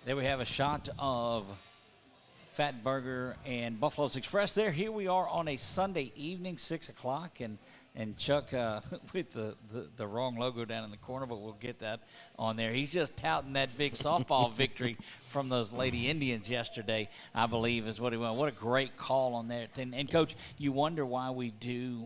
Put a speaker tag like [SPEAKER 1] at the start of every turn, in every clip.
[SPEAKER 1] There we have a shot of Fatburger and Buffalo's Express there. Here we are on a Sunday evening, 6 o'clock, and Chuck with the wrong logo down in the corner, but we'll get that on there. He's just touting that big softball victory from those Lady Indians yesterday, I believe, is what he went. What a great call on there. And Coach, you wonder why we do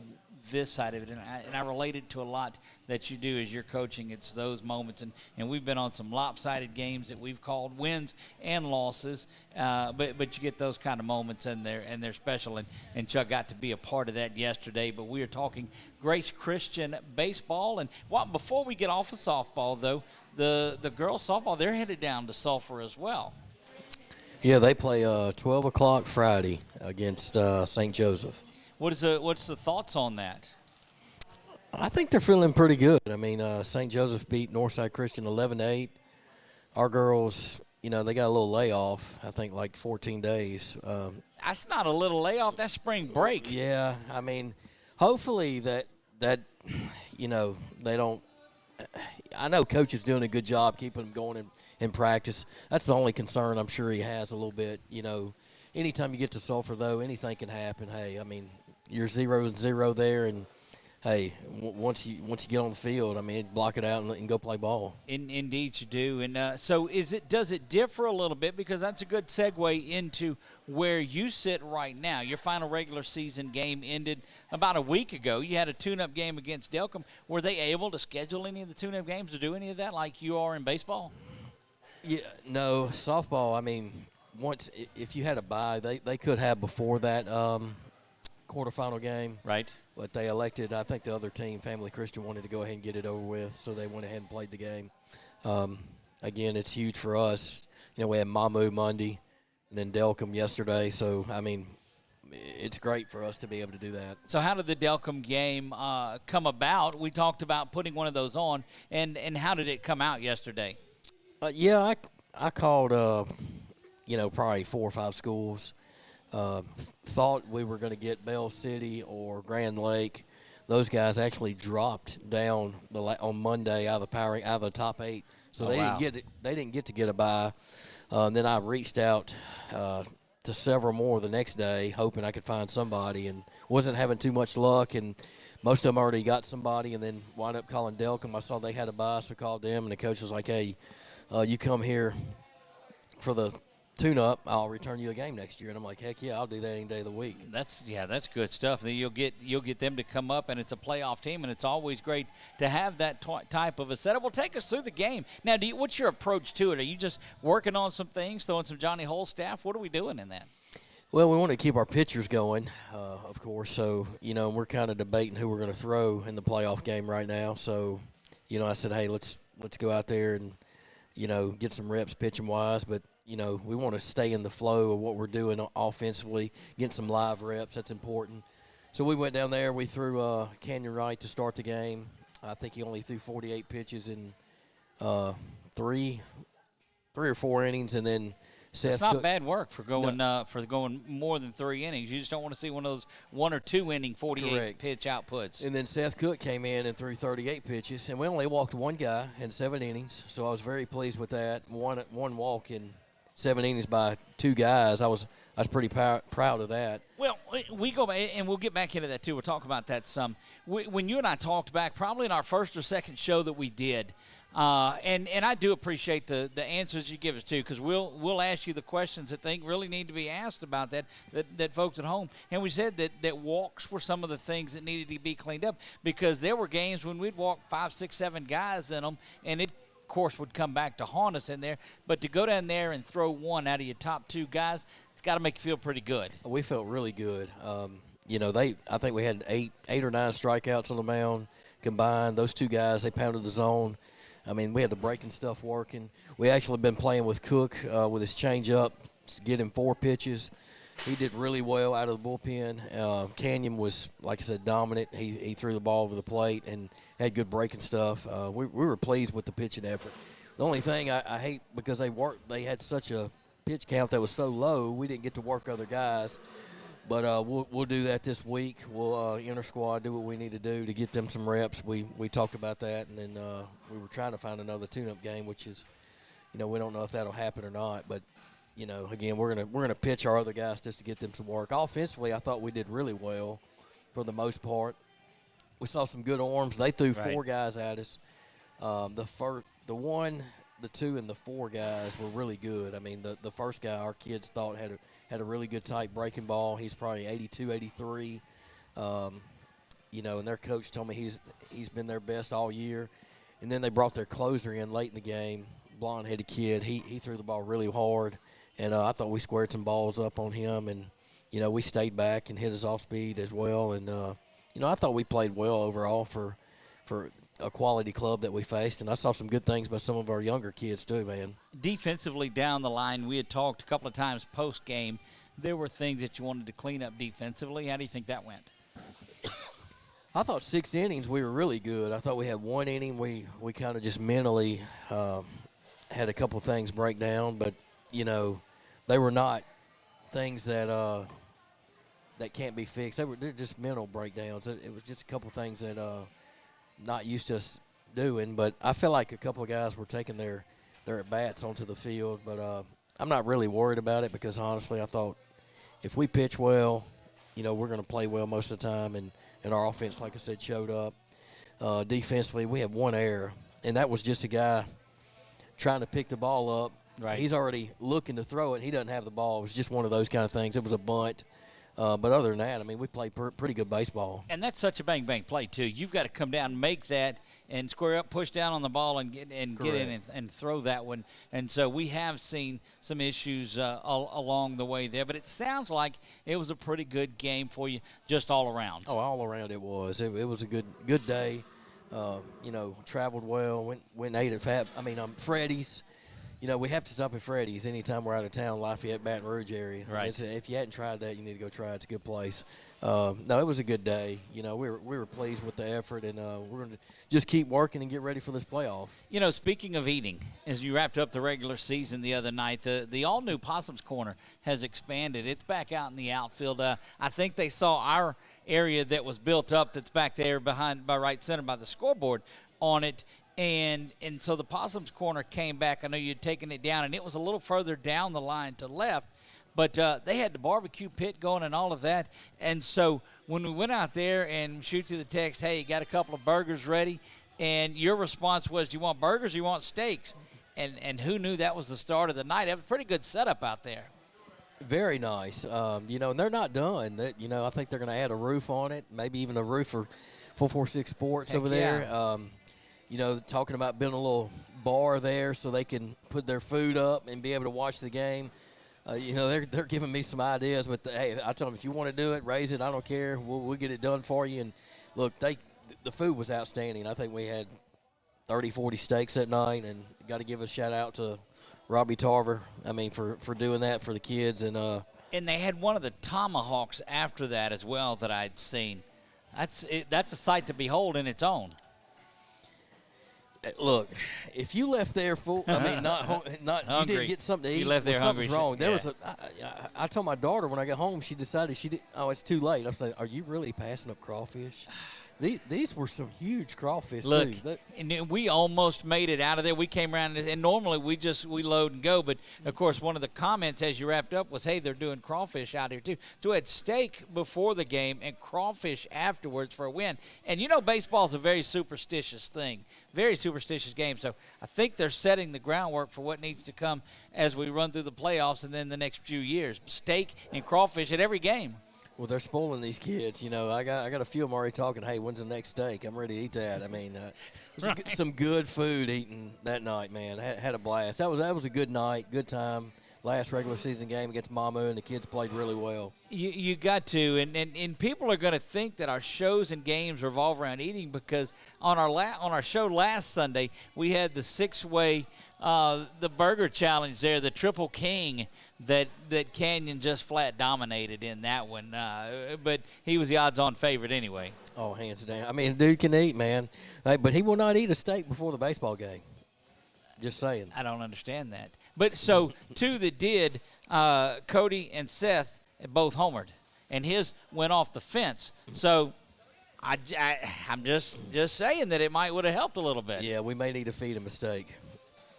[SPEAKER 1] this side of it, and I relate it to a lot that you do as you're coaching. It's those moments, and we've been on some lopsided games that we've called wins and losses, but you get those kind of moments in there, and they're special, and Chuck got to be a part of that yesterday. But we are talking Grace Christian baseball, and before we get off of softball, though, the girls softball, they're headed down to Sulphur as well.
[SPEAKER 2] Yeah, they play 12 o'clock Friday against St. Joseph.
[SPEAKER 1] What's the thoughts on that?
[SPEAKER 2] I think they're feeling pretty good. I mean, St. Joseph beat Northside Christian 11-8. Our girls, they got a little layoff. I think like 14 days.
[SPEAKER 1] That's not a little layoff. That's spring break.
[SPEAKER 2] Yeah, I mean, hopefully that they don't. I know Coach is doing a good job keeping them going in practice. That's the only concern I'm sure he has a little bit. Anytime you get to Sulphur, though, anything can happen. Hey, I mean, you're 0-0 there, and hey, once you get on the field, I mean, block it out and go play ball.
[SPEAKER 1] Indeed, you do. And so, does it differ a little bit? Because that's a good segue into where you sit right now. Your final regular season game ended about a week ago. You had a tune-up game against Delcom. Were they able to schedule any of the tune-up games or do any of that like you are in baseball?
[SPEAKER 2] Yeah, no, softball. I mean, if you had a bye, they could have before that quarterfinal game.
[SPEAKER 1] Right.
[SPEAKER 2] But they elected, I think the other team, Family Christian, wanted to go ahead and get it over with, so they went ahead and played the game. Again, it's huge for us. We had Mamu Monday and then Delcom yesterday. So, I mean, it's great for us to be able to do that.
[SPEAKER 1] So how did the Delcom game come about? We talked about putting one of those on, and how did it come out yesterday?
[SPEAKER 2] I called, probably 4 or 5 schools. Thought we were going to get Bell City or Grand Lake. Those guys actually dropped down on Monday out of the top 8, so they didn't get to get a bye. Then I reached out to several more the next day, hoping I could find somebody, and wasn't having too much luck. And most of them already got somebody, and then wound up calling Delcom. I saw they had a bye, so I called them, and the coach was like, "Hey, you come here for the tune-up, I'll return you a game next year." And I'm like, heck yeah, I'll do that any day of the week.
[SPEAKER 1] That's good stuff. Then you'll get them to come up, and it's a playoff team, and it's always great to have that type of a setup. Well, take us through the game. Now, what's your approach to it? Are you just working on some things, throwing some Johnny Hole staff? What are we doing in that?
[SPEAKER 2] Well, we want to keep our pitchers going, of course. So, we're kind of debating who we're going to throw in the playoff game right now. So, I said, hey, let's go out there and, get some reps pitching-wise. But, we want to stay in the flow of what we're doing offensively, getting some live reps. That's important. So we went down there. We threw Canyon Wright to start the game. I think he only threw 48 pitches in 3 or 4 innings, and then Seth.
[SPEAKER 1] It's not bad work for going more than 3 innings. You just don't want to see one of those 1 or 2 inning 48
[SPEAKER 2] Correct.
[SPEAKER 1] Pitch outputs.
[SPEAKER 2] And then Seth Cook came in and threw 38 pitches, and we only walked 1 guy in 7 innings. So I was very pleased with that. One walk in 7 innings by 2 guys. I was pretty proud of that.
[SPEAKER 1] Well, we go back, and we'll get back into that too. We'll talk about that some. When you and I talked back, probably in our first or second show that we did, and I do appreciate the answers you give us too, because we'll ask you the questions that think really need to be asked about that folks at home. And we said that walks were some of the things that needed to be cleaned up, because there were games when we'd walk 5, 6, 7 guys in them, and it, of course, would come back to haunt us in there. But to go down there and throw 1 out of your top 2 guys, it's got to make you feel pretty good.
[SPEAKER 2] We felt really good. I think we had 8 or 9 strikeouts on the mound combined. Those 2 guys, they pounded the zone. I mean, we had the breaking stuff working. We actually been playing with Cook with his changeup, get him 4 pitches. He did really well out of the bullpen. Canyon was, like I said, dominant. He threw the ball over the plate and had good breaking stuff. We were pleased with the pitching effort. The only thing I hate, because they had such a pitch count that was so low, we didn't get to work other guys. But we'll do that this week. We'll inter-squad, do what we need to do to get them some reps. We talked about that, and then we were trying to find another tune-up game, which is, we don't know if that'll happen or not. But, again, we're gonna pitch our other guys just to get them some work. Offensively, I thought we did really well for the most part. We saw some good arms. They threw 4 guys at us. The 1, the 2, and the 4 guys were really good. I mean, the first guy our kids thought had a really good tight breaking ball. He's probably 82, 83. And their coach told me he's been their best all year. And then they brought their closer in late in the game, blonde-headed kid. He threw the ball really hard, and I thought we squared some balls up on him. And, we stayed back and hit his off-speed as well. And, I thought we played well overall for a quality club that we faced, and I saw some good things by some of our younger kids too, man.
[SPEAKER 1] Defensively down the line, we had talked a couple of times post-game there were things that you wanted to clean up defensively. How do you think that went?
[SPEAKER 2] I thought 6 innings we were really good. I thought we had 1 inning we kind of just mentally had a couple things break down, but they were not things that can't be fixed. They're just mental breakdowns. It was just a couple things that not used to us doing. But I feel like a couple of guys were taking their at bats onto the field. But I'm not really worried about it because honestly, I thought if we pitch well, we're going to play well most of the time, and our offense, like I said, showed up. Defensively, we had 1 error, and that was just a guy trying to pick the ball up.
[SPEAKER 1] Right.
[SPEAKER 2] He's already looking to throw it. He doesn't have the ball. It was just one of those kind of things. It was a bunt. But other than that, we played pretty good baseball.
[SPEAKER 1] And that's such a bang-bang play, too. You've got to come down, make that, and square up, push down on the ball, and get in and throw that one. And so we have seen some issues along the way there. But it sounds like it was a pretty good game for you just all around.
[SPEAKER 2] Oh, all around it was. It was a good day. Traveled well, went and ate at Freddy's. We have to stop at Freddy's anytime we're out of town, Lafayette, Baton Rouge area.
[SPEAKER 1] Right.
[SPEAKER 2] If you hadn't tried that, you need to go try it. It's a good place. No, it was a good day. We were pleased with the effort, and we're going to just keep working and get ready for this playoff.
[SPEAKER 1] Speaking of eating, as you wrapped up the regular season the other night, the all-new Possum's Corner has expanded. It's back out in the outfield. I think they saw our area that was built up that's back there by right center by the scoreboard on it. And so the Possum's Corner came back. I know you'd taken it down, and it was a little further down the line to left. But they had the barbecue pit going and all of that. And so when we went out there and shoot you the text, hey, you got a couple of burgers ready, and your response was, do you want burgers or you want steaks? And who knew that was the start of the night? It was a pretty good setup out there.
[SPEAKER 2] Very nice. And they're not done. I think they're going to add a roof on it, maybe even a roof for 446 Sports over there. Talking about building a little bar there so they can put their food up and be able to watch the game. They're giving me some ideas, but hey, I told them if you want to do it, raise it. I don't care. We'll get it done for you. And look, the food was outstanding. I think we had 30, 40 steaks that night, and got to give a shout out to Robbie Tarver. For doing that for the kids, and
[SPEAKER 1] they had one of the tomahawks after that as well that I'd seen. That's a sight to behold in its own.
[SPEAKER 2] Look, if you left there full, not you didn't get something to eat.
[SPEAKER 1] You left there hungry.
[SPEAKER 2] Something's wrong. There was I told my daughter when I got home, she decided it's too late. I said, are you really passing up crawfish? These were some huge crawfish,
[SPEAKER 1] Look,
[SPEAKER 2] too.
[SPEAKER 1] And we almost made it out of there. We came around, and normally we load and go. But, of course, one of the comments as you wrapped up was, hey, they're doing crawfish out here, too. So we had steak before the game and crawfish afterwards for a win. And, baseball is a very superstitious thing, very superstitious game. So I think they're setting the groundwork for what needs to come as we run through the playoffs and then the next few years. Steak and crawfish at every game.
[SPEAKER 2] Well, they're spoiling these kids. I got a few of them already talking, hey, when's the next steak? I'm ready to eat that. Some good food eating that night, man. Had a blast. That was a good night, good time. Last regular season game against Mamu, and the kids played really well.
[SPEAKER 1] You got to, and people are going to think that our shows and games revolve around eating because on our show last Sunday, we had the 6-way the burger challenge there, the Triple King that Canyon just flat dominated in that one. But he was the odds-on favorite anyway.
[SPEAKER 2] Oh, hands down. Dude can eat, man. But he will not eat a steak before the baseball game. Just saying.
[SPEAKER 1] I don't understand that. But so two that did, Cody and Seth both homered, and his went off the fence. So I'm just saying that it might would have helped a little bit.
[SPEAKER 2] Yeah, we may need to feed him a steak.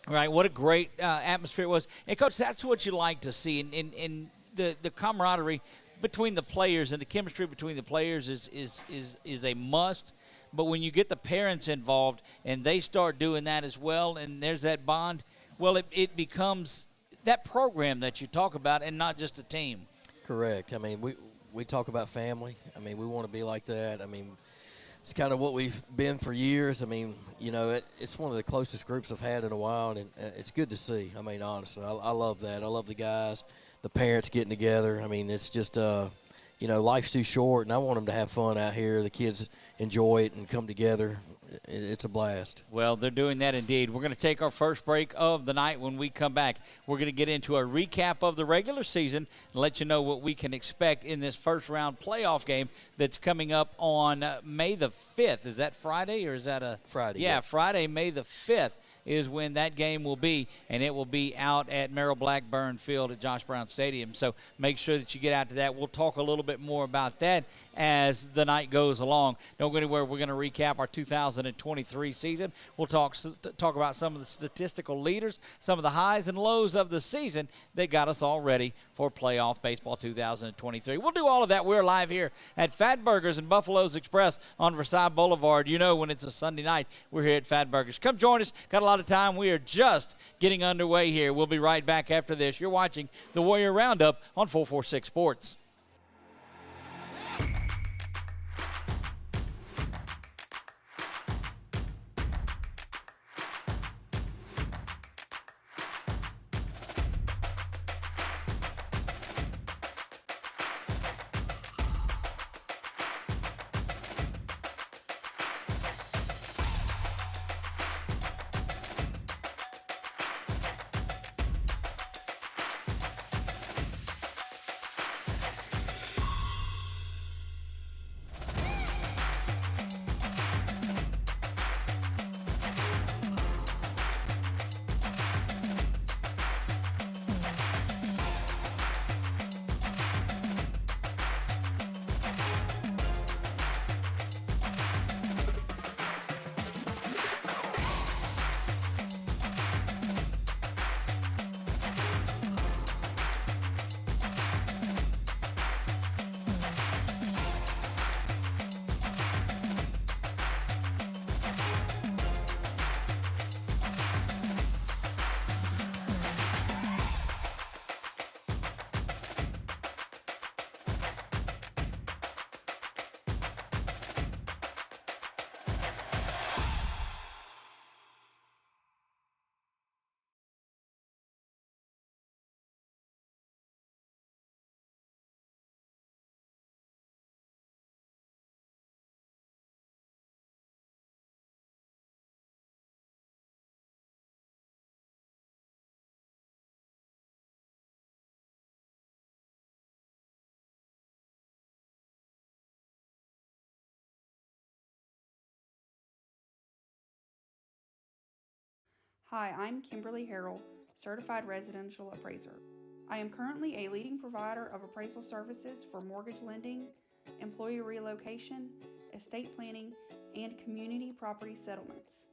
[SPEAKER 1] Right, what a great atmosphere it was. And, Coach, that's what you like to see. In the camaraderie between the players and the chemistry between the players is a must. But when you get the parents involved and they start doing that as well and there's that bond, well, it becomes that program that you talk about and not just a team.
[SPEAKER 2] Correct. We talk about family. We want to be like that. It's kind of what we've been for years. It's one of the closest groups I've had in a while, and it's good to see. Honestly, I love that. I love the guys, the parents getting together. It's just, life's too short, and I want them to have fun out here. The kids enjoy it and come together. It's a blast.
[SPEAKER 1] Well, they're doing that indeed. We're going to take our first break of the night. When we come back, we're going to get into a recap of the regular season and let you know what we can expect in this first-round playoff game that's coming up on May the 5th. Is that Friday or is that a –
[SPEAKER 2] Friday.
[SPEAKER 1] Yeah, Friday, May the 5th is when that game will be, and it will be out at Merrill Blackburn Field at Josh Brown Stadium. So make sure that you get out to that. We'll talk a little bit more about that as the night goes along. Don't go anywhere. We're going to recap our 2023 season. We'll talk about some of the statistical leaders, some of the highs and lows of the season that got us all ready for playoff baseball 2023. We'll do all of that. We're live here at Fatburgers and Buffalo's Express on Versailles Boulevard. You know when it's a Sunday night, we're here at Fatburgers. Come join us. Got a lot of time. We are just getting underway here. We'll be right back after this. You're watching the Warrior Roundup on 446 Sports.
[SPEAKER 3] Hi, I'm Kimberly Harrell, Certified Residential Appraiser. I am currently a leading provider of appraisal services for mortgage lending, employee relocation, estate planning, and community property settlements.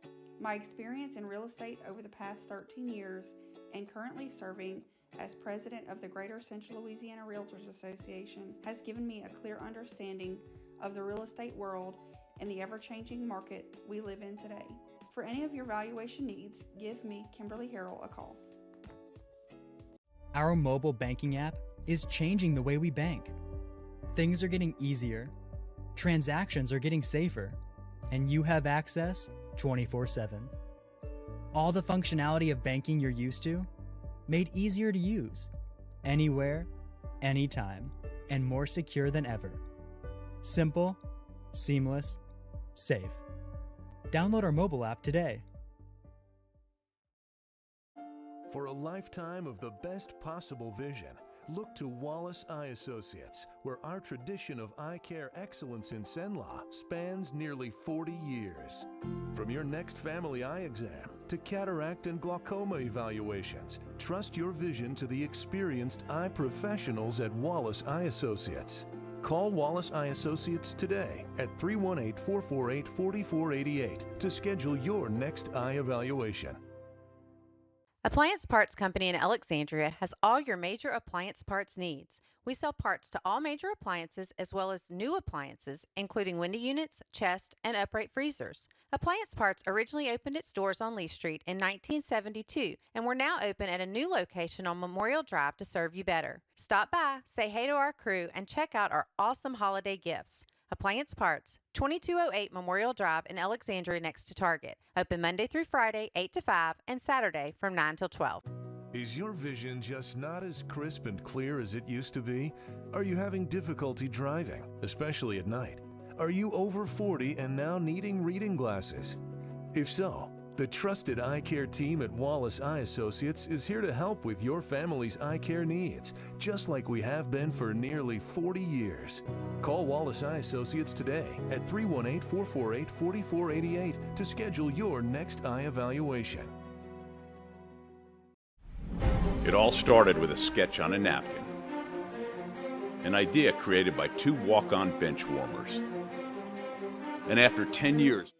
[SPEAKER 3] My experience in real estate over the past 13 years and currently serving as president of the Greater Central Louisiana Realtors Association has given me a clear understanding of the real estate world and the ever-changing market we live in today. For any of your valuation needs, give me, Kimberly Harrell, a call.
[SPEAKER 4] Our mobile banking app is changing the way we bank. Things are getting easier, transactions are getting safer, and you have access 24/7. All the functionality of banking you're used to, made easier to use, anywhere, anytime, and more secure than ever. Simple, seamless, safe. Download our mobile app today.
[SPEAKER 5] For a lifetime of the best possible vision, look to Wallace Eye Associates, where our tradition of eye care excellence in Cenla spans nearly 40 years. From your next family eye exam to cataract and glaucoma evaluations, trust your vision to the experienced eye professionals at Wallace Eye Associates. Call Wallace Eye Associates today at 318-448-4488 to schedule your next eye evaluation.
[SPEAKER 6] Appliance Parts Company in Alexandria has all your major appliance parts needs. We sell parts to all major appliances as well as new appliances, including window units, chest, and upright freezers. Appliance Parts originally opened its doors on Lee Street in 1972, and we're now open at a new location on Memorial Drive to serve you better. Stop by, say hey to our crew, and check out our awesome holiday gifts. Appliance Parts, 2208 Memorial Drive in Alexandria next to Target. Open Monday through Friday, 8 to 5, and Saturday from 9 till 12.
[SPEAKER 5] Is your vision just not as crisp and clear as it used to be? Are you having difficulty driving, especially at night? Are you over 40 and now needing reading glasses? If so, the trusted eye care team at Wallace Eye Associates is here to help with your family's eye care needs, just like we have been for nearly 40 years. Call Wallace Eye Associates today at 318-448-4488 to schedule your next eye evaluation.
[SPEAKER 7] It all started with a sketch on a napkin. An idea created by two walk-on bench warmers. And after 10 years,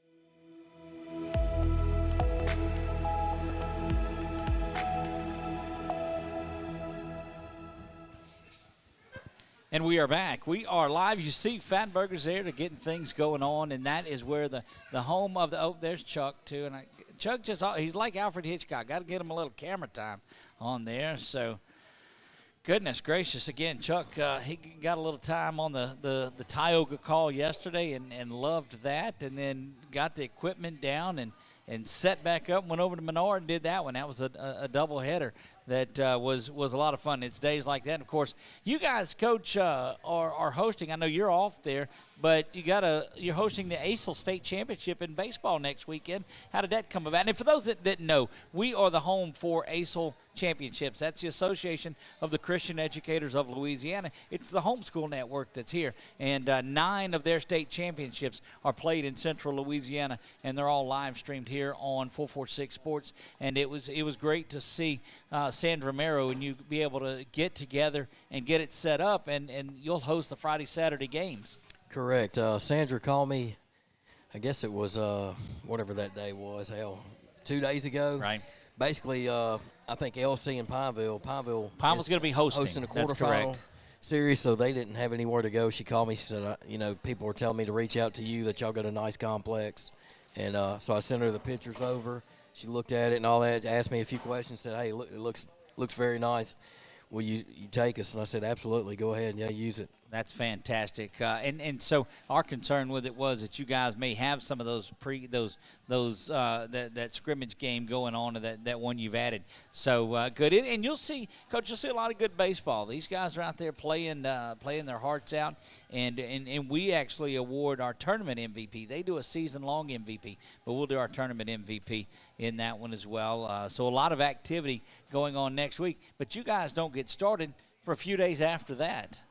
[SPEAKER 1] And we are back. We are live. You see Fatburger's there to getting things going on, and that is where the home of the – oh, there's Chuck, too. And Chuck just – he's like Alfred Hitchcock. Got to get him a little camera time on there. So, goodness gracious. Again, Chuck, he got a little time on the Tioga call yesterday and loved that, and then got the equipment down and set back up, went over to Menard and did that one. That was a doubleheader that was a lot of fun. It's days like that. And, of course, you guys, Coach, are hosting. I know you're off there, but you're hosting the ASIL State Championship in baseball next weekend. How did that come about? And for those that didn't know, we are the home for ASIL Championships. That's the Association of the Christian Educators of Louisiana. It's the homeschool network that's here. And 9 of their state championships are played in central Louisiana, and they're all live streamed here on 446 Sports. And it was great to see Sandra Mero and you be able to get together and get it set up, and you'll host the Friday, Saturday games.
[SPEAKER 2] Correct. Sandra called me, I guess it was whatever that day was, 2 days ago.
[SPEAKER 1] Right.
[SPEAKER 2] Basically, I think LC and Pineville's
[SPEAKER 1] going to be hosting
[SPEAKER 2] a
[SPEAKER 1] That's
[SPEAKER 2] quarterfinal
[SPEAKER 1] correct.
[SPEAKER 2] series, so they didn't have anywhere to go. She called me. She said, people were telling me to reach out to you, that y'all got a nice complex. And so I sent her the pictures over. She looked at it and all that, asked me a few questions, said, hey, look, it looks very nice. Will you take us? And I said, absolutely, go ahead and use it.
[SPEAKER 1] That's fantastic, and so our concern with it was that you guys may have some of those that scrimmage game going on, and that one you've added. So good, and you'll see, Coach. You'll see a lot of good baseball. These guys are out there playing their hearts out, and we actually award our tournament MVP. They do a season-long MVP, but we'll do our tournament MVP in that one as well. So a lot of activity going on next week, but you guys don't get started for a few days after that.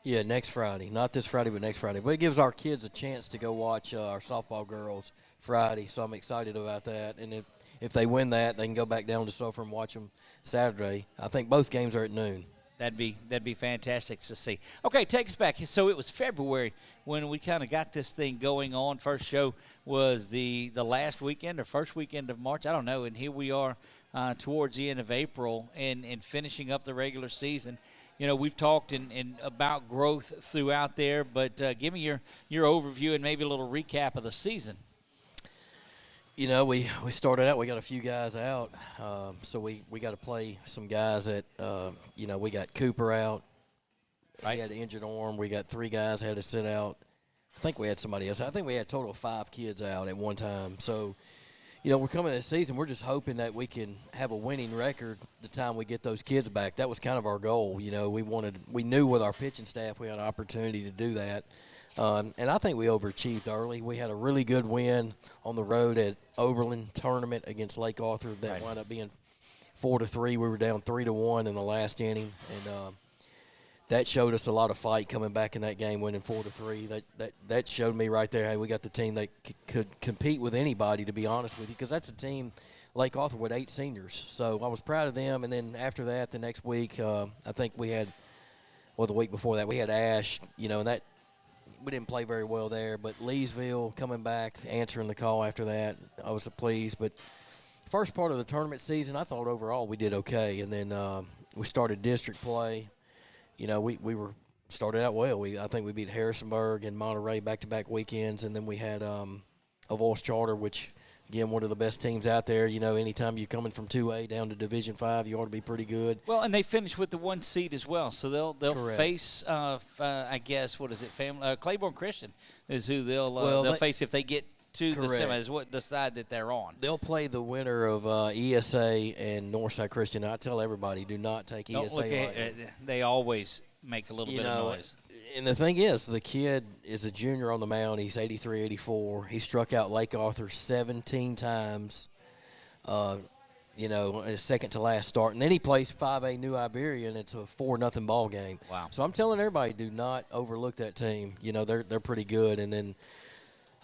[SPEAKER 2] Yeah, next Friday. Not this Friday, but next Friday. But it gives our kids a chance to go watch our softball girls Friday, so I'm excited about that. And if they win that, they can go back down to Sulphur and watch them Saturday. I think both games are at noon.
[SPEAKER 1] That'd be fantastic to see. Okay, take us back. So it was February when we kind of got this thing going on. First show was the last weekend or first weekend of March. I don't know. And here we are towards the end of April and finishing up the regular season. We've talked about growth throughout there, but give me your overview and maybe a little recap of the season.
[SPEAKER 2] We started out, we got a few guys out, so we got to play some guys that, we got Cooper out. Right. He had an injured arm. We got 3 guys had to sit out. I think we had somebody else. I think we had a total of 5 kids out at one time. So, we're coming this season. We're just hoping that we can have a winning record the time we get those kids back. That was kind of our goal. We knew with our pitching staff we had an opportunity to do that. And I think we overachieved early. We had a really good win on the road at Oberlin tournament against Lake Arthur that wound up being 4-3. We were down 3-1 in the last inning, and that showed us a lot of fight coming back in that game, winning 4-3. That showed me right there, hey, we got the team that could compete with anybody, to be honest with you, because that's a team, Lake Arthur, with 8 seniors. So I was proud of them. And then after that, the next week, I think we had, the week before that, we had Ash, and that we didn't play very well there. But Leesville coming back, answering the call after that, I was pleased. But first part of the tournament season, I thought overall we did okay. And then we started district play. We were started out well. I think we beat Harrisonburg and Monterey back-to-back weekends, and then we had Avoyelles Charter, which, again, one of the best teams out there. Anytime you're coming from 2A down to Division 5, you ought to be pretty good.
[SPEAKER 1] Well, and they finished with the 1 seed as well, so they'll
[SPEAKER 2] Correct.
[SPEAKER 1] Face, I guess, what is it, Claiborne Christian is who they'll face if they get to
[SPEAKER 2] Correct.
[SPEAKER 1] the semis, what the side that they're on.
[SPEAKER 2] They'll play the winner of ESA and Northside Christian. I tell everybody, do not take ESA lightly.
[SPEAKER 1] They always make a little bit of noise.
[SPEAKER 2] And the thing is, the kid is a junior on the mound. He's 83, 84. He struck out Lake Arthur 17 times, in his second to last start. And then he plays 5A New Iberia, and it's a 4-0 ball game.
[SPEAKER 1] Wow.
[SPEAKER 2] So I'm telling everybody, do not overlook that team. They're pretty good. And then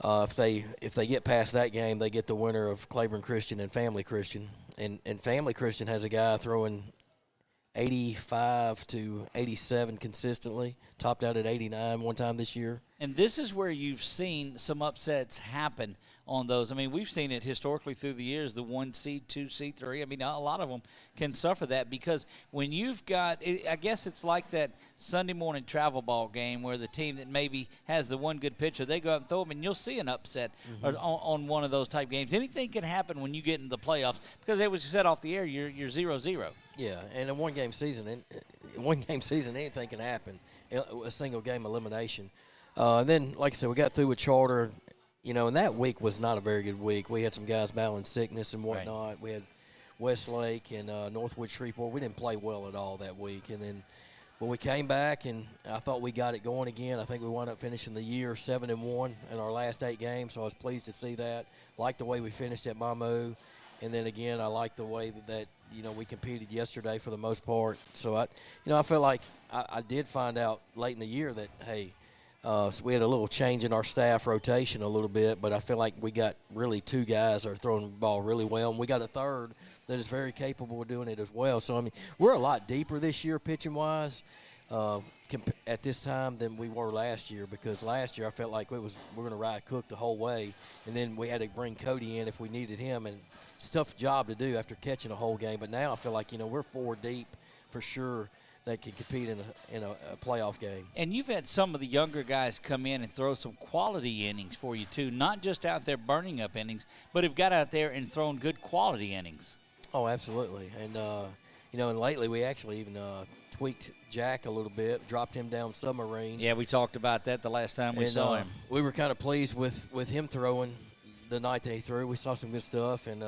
[SPEAKER 2] if they get past that game, they get the winner of Claiborne Christian and Family Christian. And Family Christian has a guy throwing 85 to 87 consistently, topped out at 89 one time this year.
[SPEAKER 1] And this is where you've seen some upsets happen on those. I mean, we've seen it historically through the years, the 1 seed, 2 seed, 3. I mean, a lot of them can suffer that because when you've got, I guess it's like that Sunday morning travel ball game where the team that maybe has the one good pitcher, they go out and throw them, and you'll see an upset on one of those type games. Anything can happen when you get into the playoffs because, as was said off the air, you're 0-0.
[SPEAKER 2] Yeah, and in one game season, anything can happen. A single game elimination. And then, like I said, we got through with Charter. And that week was not a very good week. We had some guys battling sickness and whatnot. Right. We had Westlake and Northwood Shreveport. We didn't play well at all that week. But we came back, and I thought we got it going again. I think we wound up finishing the year 7-1 in our last 8 games, so I was pleased to see that. Liked the way we finished at Mamu. And then, again, I liked the way that we competed yesterday for the most part. So, I feel like I did find out late in the year that, hey, so we had a little change in our staff rotation a little bit, but I feel like we got really 2 guys that are throwing the ball really well, and we got a third that is very capable of doing it as well. So, I mean, we're a lot deeper this year pitching-wise at this time than we were last year, because last year I felt like we're going to ride Cook the whole way, and then we had to bring Cody in if we needed him, and it's a tough job to do after catching a whole game. But now I feel like, we're 4 deep for sure that can compete in a playoff game.
[SPEAKER 1] And you've had some of the younger guys come in and throw some quality innings for you, too, not just out there burning up innings, but have got out there and thrown good quality innings.
[SPEAKER 2] Oh, absolutely. And, and lately we actually even tweaked Jack a little bit, dropped him down submarine.
[SPEAKER 1] Yeah, we talked about that the last time we saw him.
[SPEAKER 2] We were kind of pleased with him throwing the night that he threw. We saw some good stuff, and,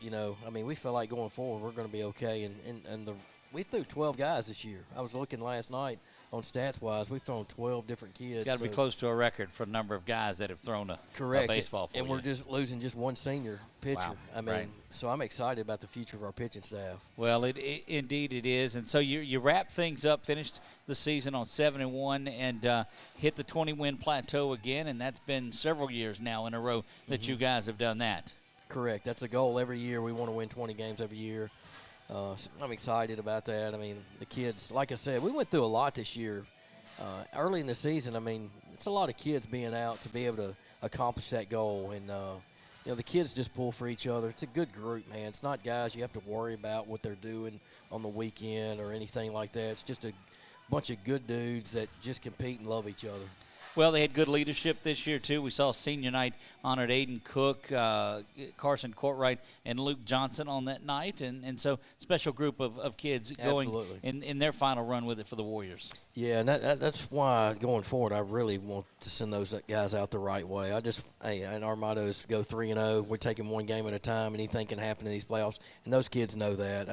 [SPEAKER 2] we feel like going forward we're going to be okay. And we threw 12 guys this year. I was looking last night on stats-wise. We've thrown 12 different kids.
[SPEAKER 1] It's got to be close to a record for the number of guys that have thrown a baseball for
[SPEAKER 2] and
[SPEAKER 1] you.
[SPEAKER 2] We're just losing just one senior pitcher.
[SPEAKER 1] Wow.
[SPEAKER 2] So I'm excited about the future of our pitching staff.
[SPEAKER 1] Well, indeed it is. And so you wrap things up, finished the season on 7-1, and hit the 20-win plateau again, and that's been several years now in a row that you guys have done that.
[SPEAKER 2] Correct. That's a goal every year. We want to win 20 games every year. So I'm excited about that. I mean, the kids, like I said, we went through a lot this year. Early in the season, it's a lot of kids being out to be able to accomplish that goal. And, the kids just pull for each other. It's a good group, man. It's not guys you have to worry about what they're doing on the weekend or anything like that. It's just a bunch of good dudes that just compete and love each other.
[SPEAKER 1] Well, they had good leadership this year, too. We saw senior night honored Aiden Cook, Carson Courtwright, and Luke Johnson on that night. And so special group of kids going in their final run with it for the Warriors.
[SPEAKER 2] Yeah, and that's why going forward I really want to send those guys out the right way. And our motto is go 3-0. We're taking one game at a time. Anything can happen in these playoffs. And those kids know that.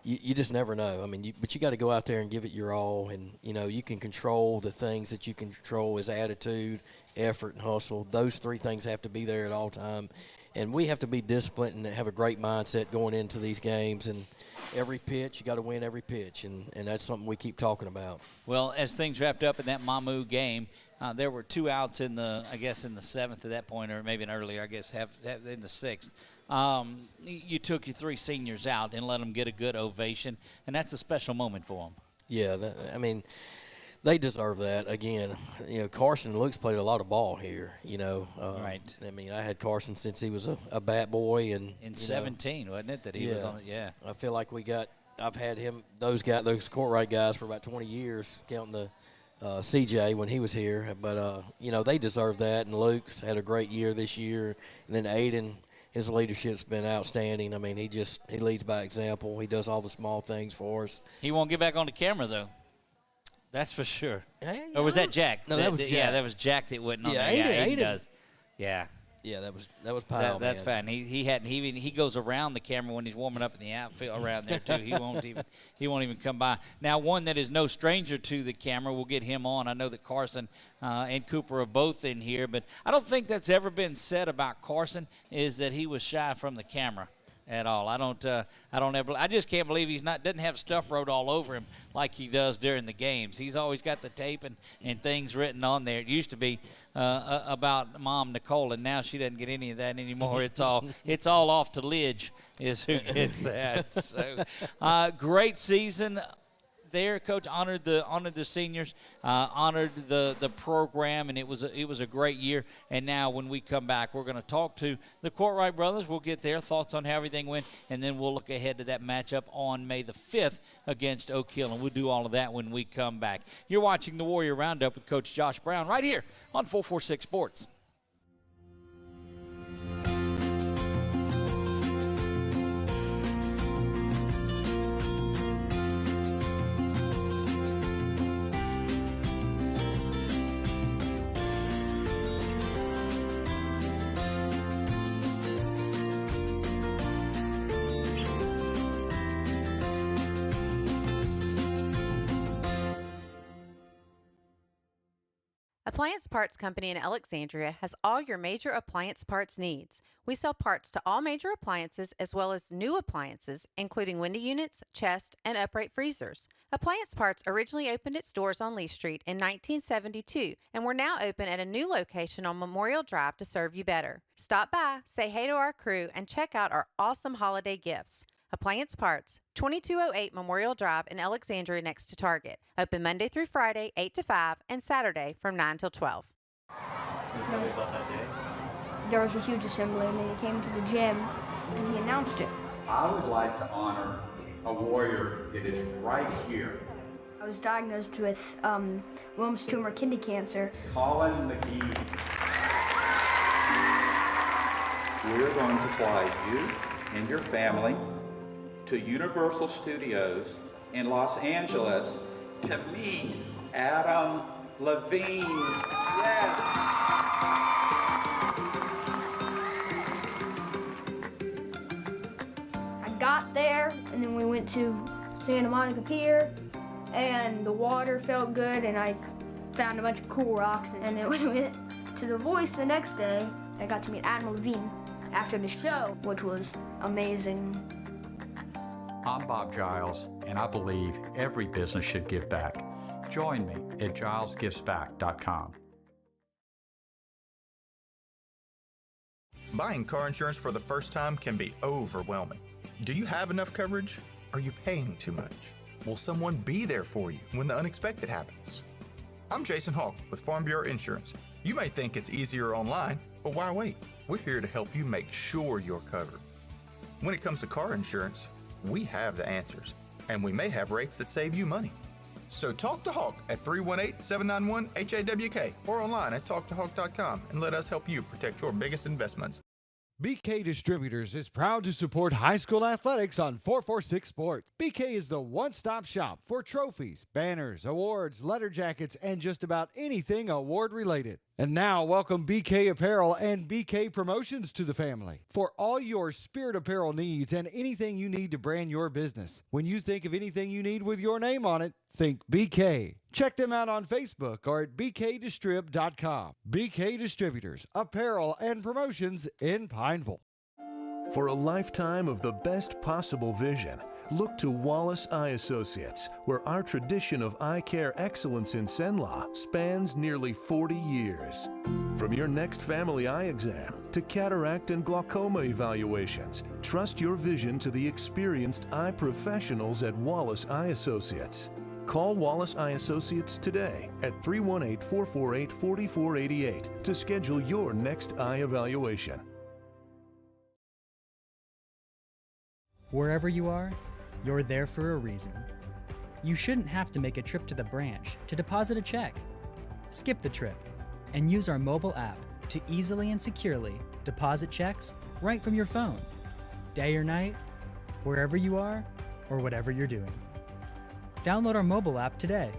[SPEAKER 2] You just never know. But you got to go out there and give it your all. And, you can control the things that you can control is attitude, effort, and hustle. Those 3 things have to be there at all time. And we have to be disciplined and have a great mindset going into these games. And every pitch, you got to win every pitch. And that's something we keep talking about. Well,
[SPEAKER 1] as things wrapped up in that Mamu game, there were 2 outs in the 7th at that point, or maybe an earlier, in the 6th. You took your 3 seniors out and let them get a good ovation, and that's a special moment for them.
[SPEAKER 2] Yeah, they deserve that. Again, Carson and Luke's played a lot of ball here,
[SPEAKER 1] Right.
[SPEAKER 2] I had Carson since he was a bat boy. And
[SPEAKER 1] in 17, wasn't it, that he was on it? Yeah.
[SPEAKER 2] I feel like I've had those Courtwright guys for about 20 years, counting the CJ when he was here. But, they deserve that, and Luke's had a great year this year. And then Aiden, his leadership's been outstanding. He leads by example. He does all the small things for us.
[SPEAKER 1] He won't get back on the camera, though. That's for sure.
[SPEAKER 2] Hey,
[SPEAKER 1] or was that Jack?
[SPEAKER 2] No, that was Jack.
[SPEAKER 1] Yeah, that was Jack that wouldn't on there.
[SPEAKER 2] Aiden
[SPEAKER 1] Aiden does. Yeah.
[SPEAKER 2] Yeah, that was Pyle.
[SPEAKER 1] That's fine. He goes around the camera when he's warming up in the outfield around there too. He won't even come by. Now, one that is no stranger to the camera, we'll get him on. I know that Carson and Cooper are both in here, but I don't think that's ever been said about Carson is that he was shy from the camera at all. I just can't believe doesn't have stuff wrote all over him like he does during the games. He's always got the tape and things written on there. It used to be about Mom Nicole, and now she doesn't get any of that anymore. It's all off to Lidge is who gets that. So great season there, Coach. Honored the seniors, honored the program, and it was a great year. And now when we come back, we're going to talk to the Courtwright brothers. We'll get their thoughts on how everything went, and then we'll look ahead to that matchup on May the 5th against Oak Hill, and we'll do all of that when we come back. You're watching the Warrior Roundup with Coach Josh Brown right here on 446 Sports.
[SPEAKER 6] Appliance Parts Company in Alexandria has all your major appliance parts needs. We sell parts to all major appliances as well as new appliances, including window units, chest, and upright freezers. Appliance Parts originally opened its doors on Lee Street in 1972, and we're now open at a new location on Memorial Drive to serve you better. Stop by, say hey to our crew, and check out our awesome holiday gifts. Appliance Parts, 2208 Memorial Drive in Alexandria next to Target. Open Monday through Friday, 8 to 5, and Saturday from 9 till 12.
[SPEAKER 8] There was a huge assembly, and then he came to the gym, and he announced it.
[SPEAKER 9] I would like to honor a warrior that is right here.
[SPEAKER 8] I was diagnosed with Wilms tumor kidney cancer.
[SPEAKER 9] Colin McGee. We're going to fly you and your family to Universal Studios in Los Angeles to meet Adam Levine. Yes!
[SPEAKER 8] I got there, and then we went to Santa Monica Pier, and the water felt good, and I found a bunch of cool rocks. And then when we went to The Voice the next day, I got to meet Adam Levine after the show, which was amazing.
[SPEAKER 10] I'm Bob Giles, and I believe every business should give back. Join me at gilesgivesback.com.
[SPEAKER 11] Buying car insurance for the first time can be overwhelming. Do you have enough coverage? Are you paying too much? Will someone be there for you when the unexpected happens? I'm Jason Hawk with Farm Bureau Insurance. You may think it's easier online, but why wait? We're here to help you make sure you're covered. When it comes to car insurance, we have the answers, and we may have rates that save you money. So talk to Hawk at 318-791-HAWK or online at talktohawk.com and let us help you protect your biggest investments.
[SPEAKER 12] BK Distributors is proud to support high school athletics on 446 Sports. BK is the one-stop shop for trophies, banners, awards, letter jackets, and just about anything award-related. And now, welcome BK Apparel and BK Promotions to the family. For all your spirit apparel needs and anything you need to brand your business. When you think of anything you need with your name on it, think BK. Check them out on Facebook or at bkdistrib.com. BK Distributors, Apparel and Promotions in Pineville.
[SPEAKER 5] For a lifetime of the best possible vision, look to Wallace Eye Associates, where our tradition of eye care excellence in Cenla spans nearly 40 years. From your next family eye exam to cataract and glaucoma evaluations, trust your vision to the experienced eye professionals at Wallace Eye Associates. Call Wallace Eye Associates today at 318-448-4488 to schedule your next eye evaluation.
[SPEAKER 4] Wherever you are, you're there for a reason. You shouldn't have to make a trip to the branch to deposit a check. Skip the trip and use our mobile app to easily and securely deposit checks right from your phone, day or night, wherever you are or whatever you're doing. Download our mobile app today.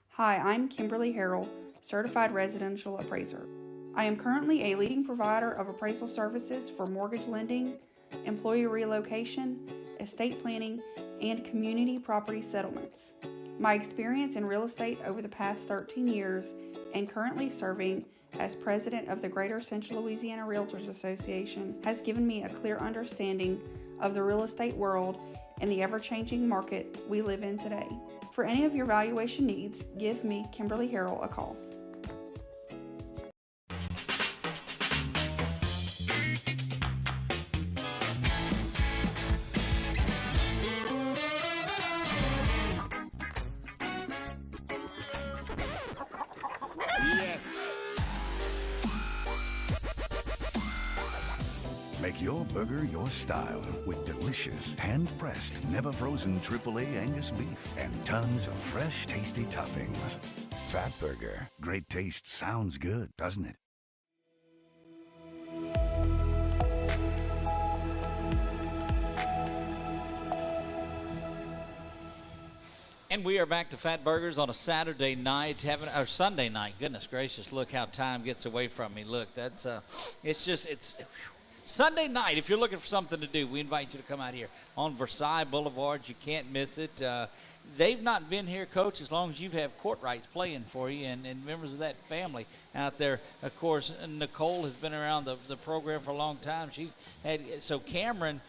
[SPEAKER 3] Hi, I'm Kimberly Harrell, Certified Residential Appraiser. I am currently a leading provider of appraisal services for mortgage lending, employee relocation, estate planning, and community property settlements. My experience in real estate over the past 13 years and currently serving as president of the Greater Central Louisiana Realtors Association has given me a clear understanding of the real estate world and the ever-changing market we live in today. For any of your valuation needs, give me, Kimberly Harrell, a call.
[SPEAKER 13] Make your burger your style with delicious, hand-pressed, never-frozen AAA Angus beef and tons of fresh, tasty toppings. Fatburger. Great taste sounds good, doesn't it?
[SPEAKER 1] And we are back to Fatburgers on a Saturday night, or Sunday night. Goodness gracious, look how time gets away from me. Look, that's it's Sunday night. If you're looking for something to do, we invite you to come out here on Versailles Boulevard. You can't miss it. They've not been here, Coach, as long as you have court rights playing for you and members of that family out there. Of course, Nicole has been around the program for a long time. So Cameron,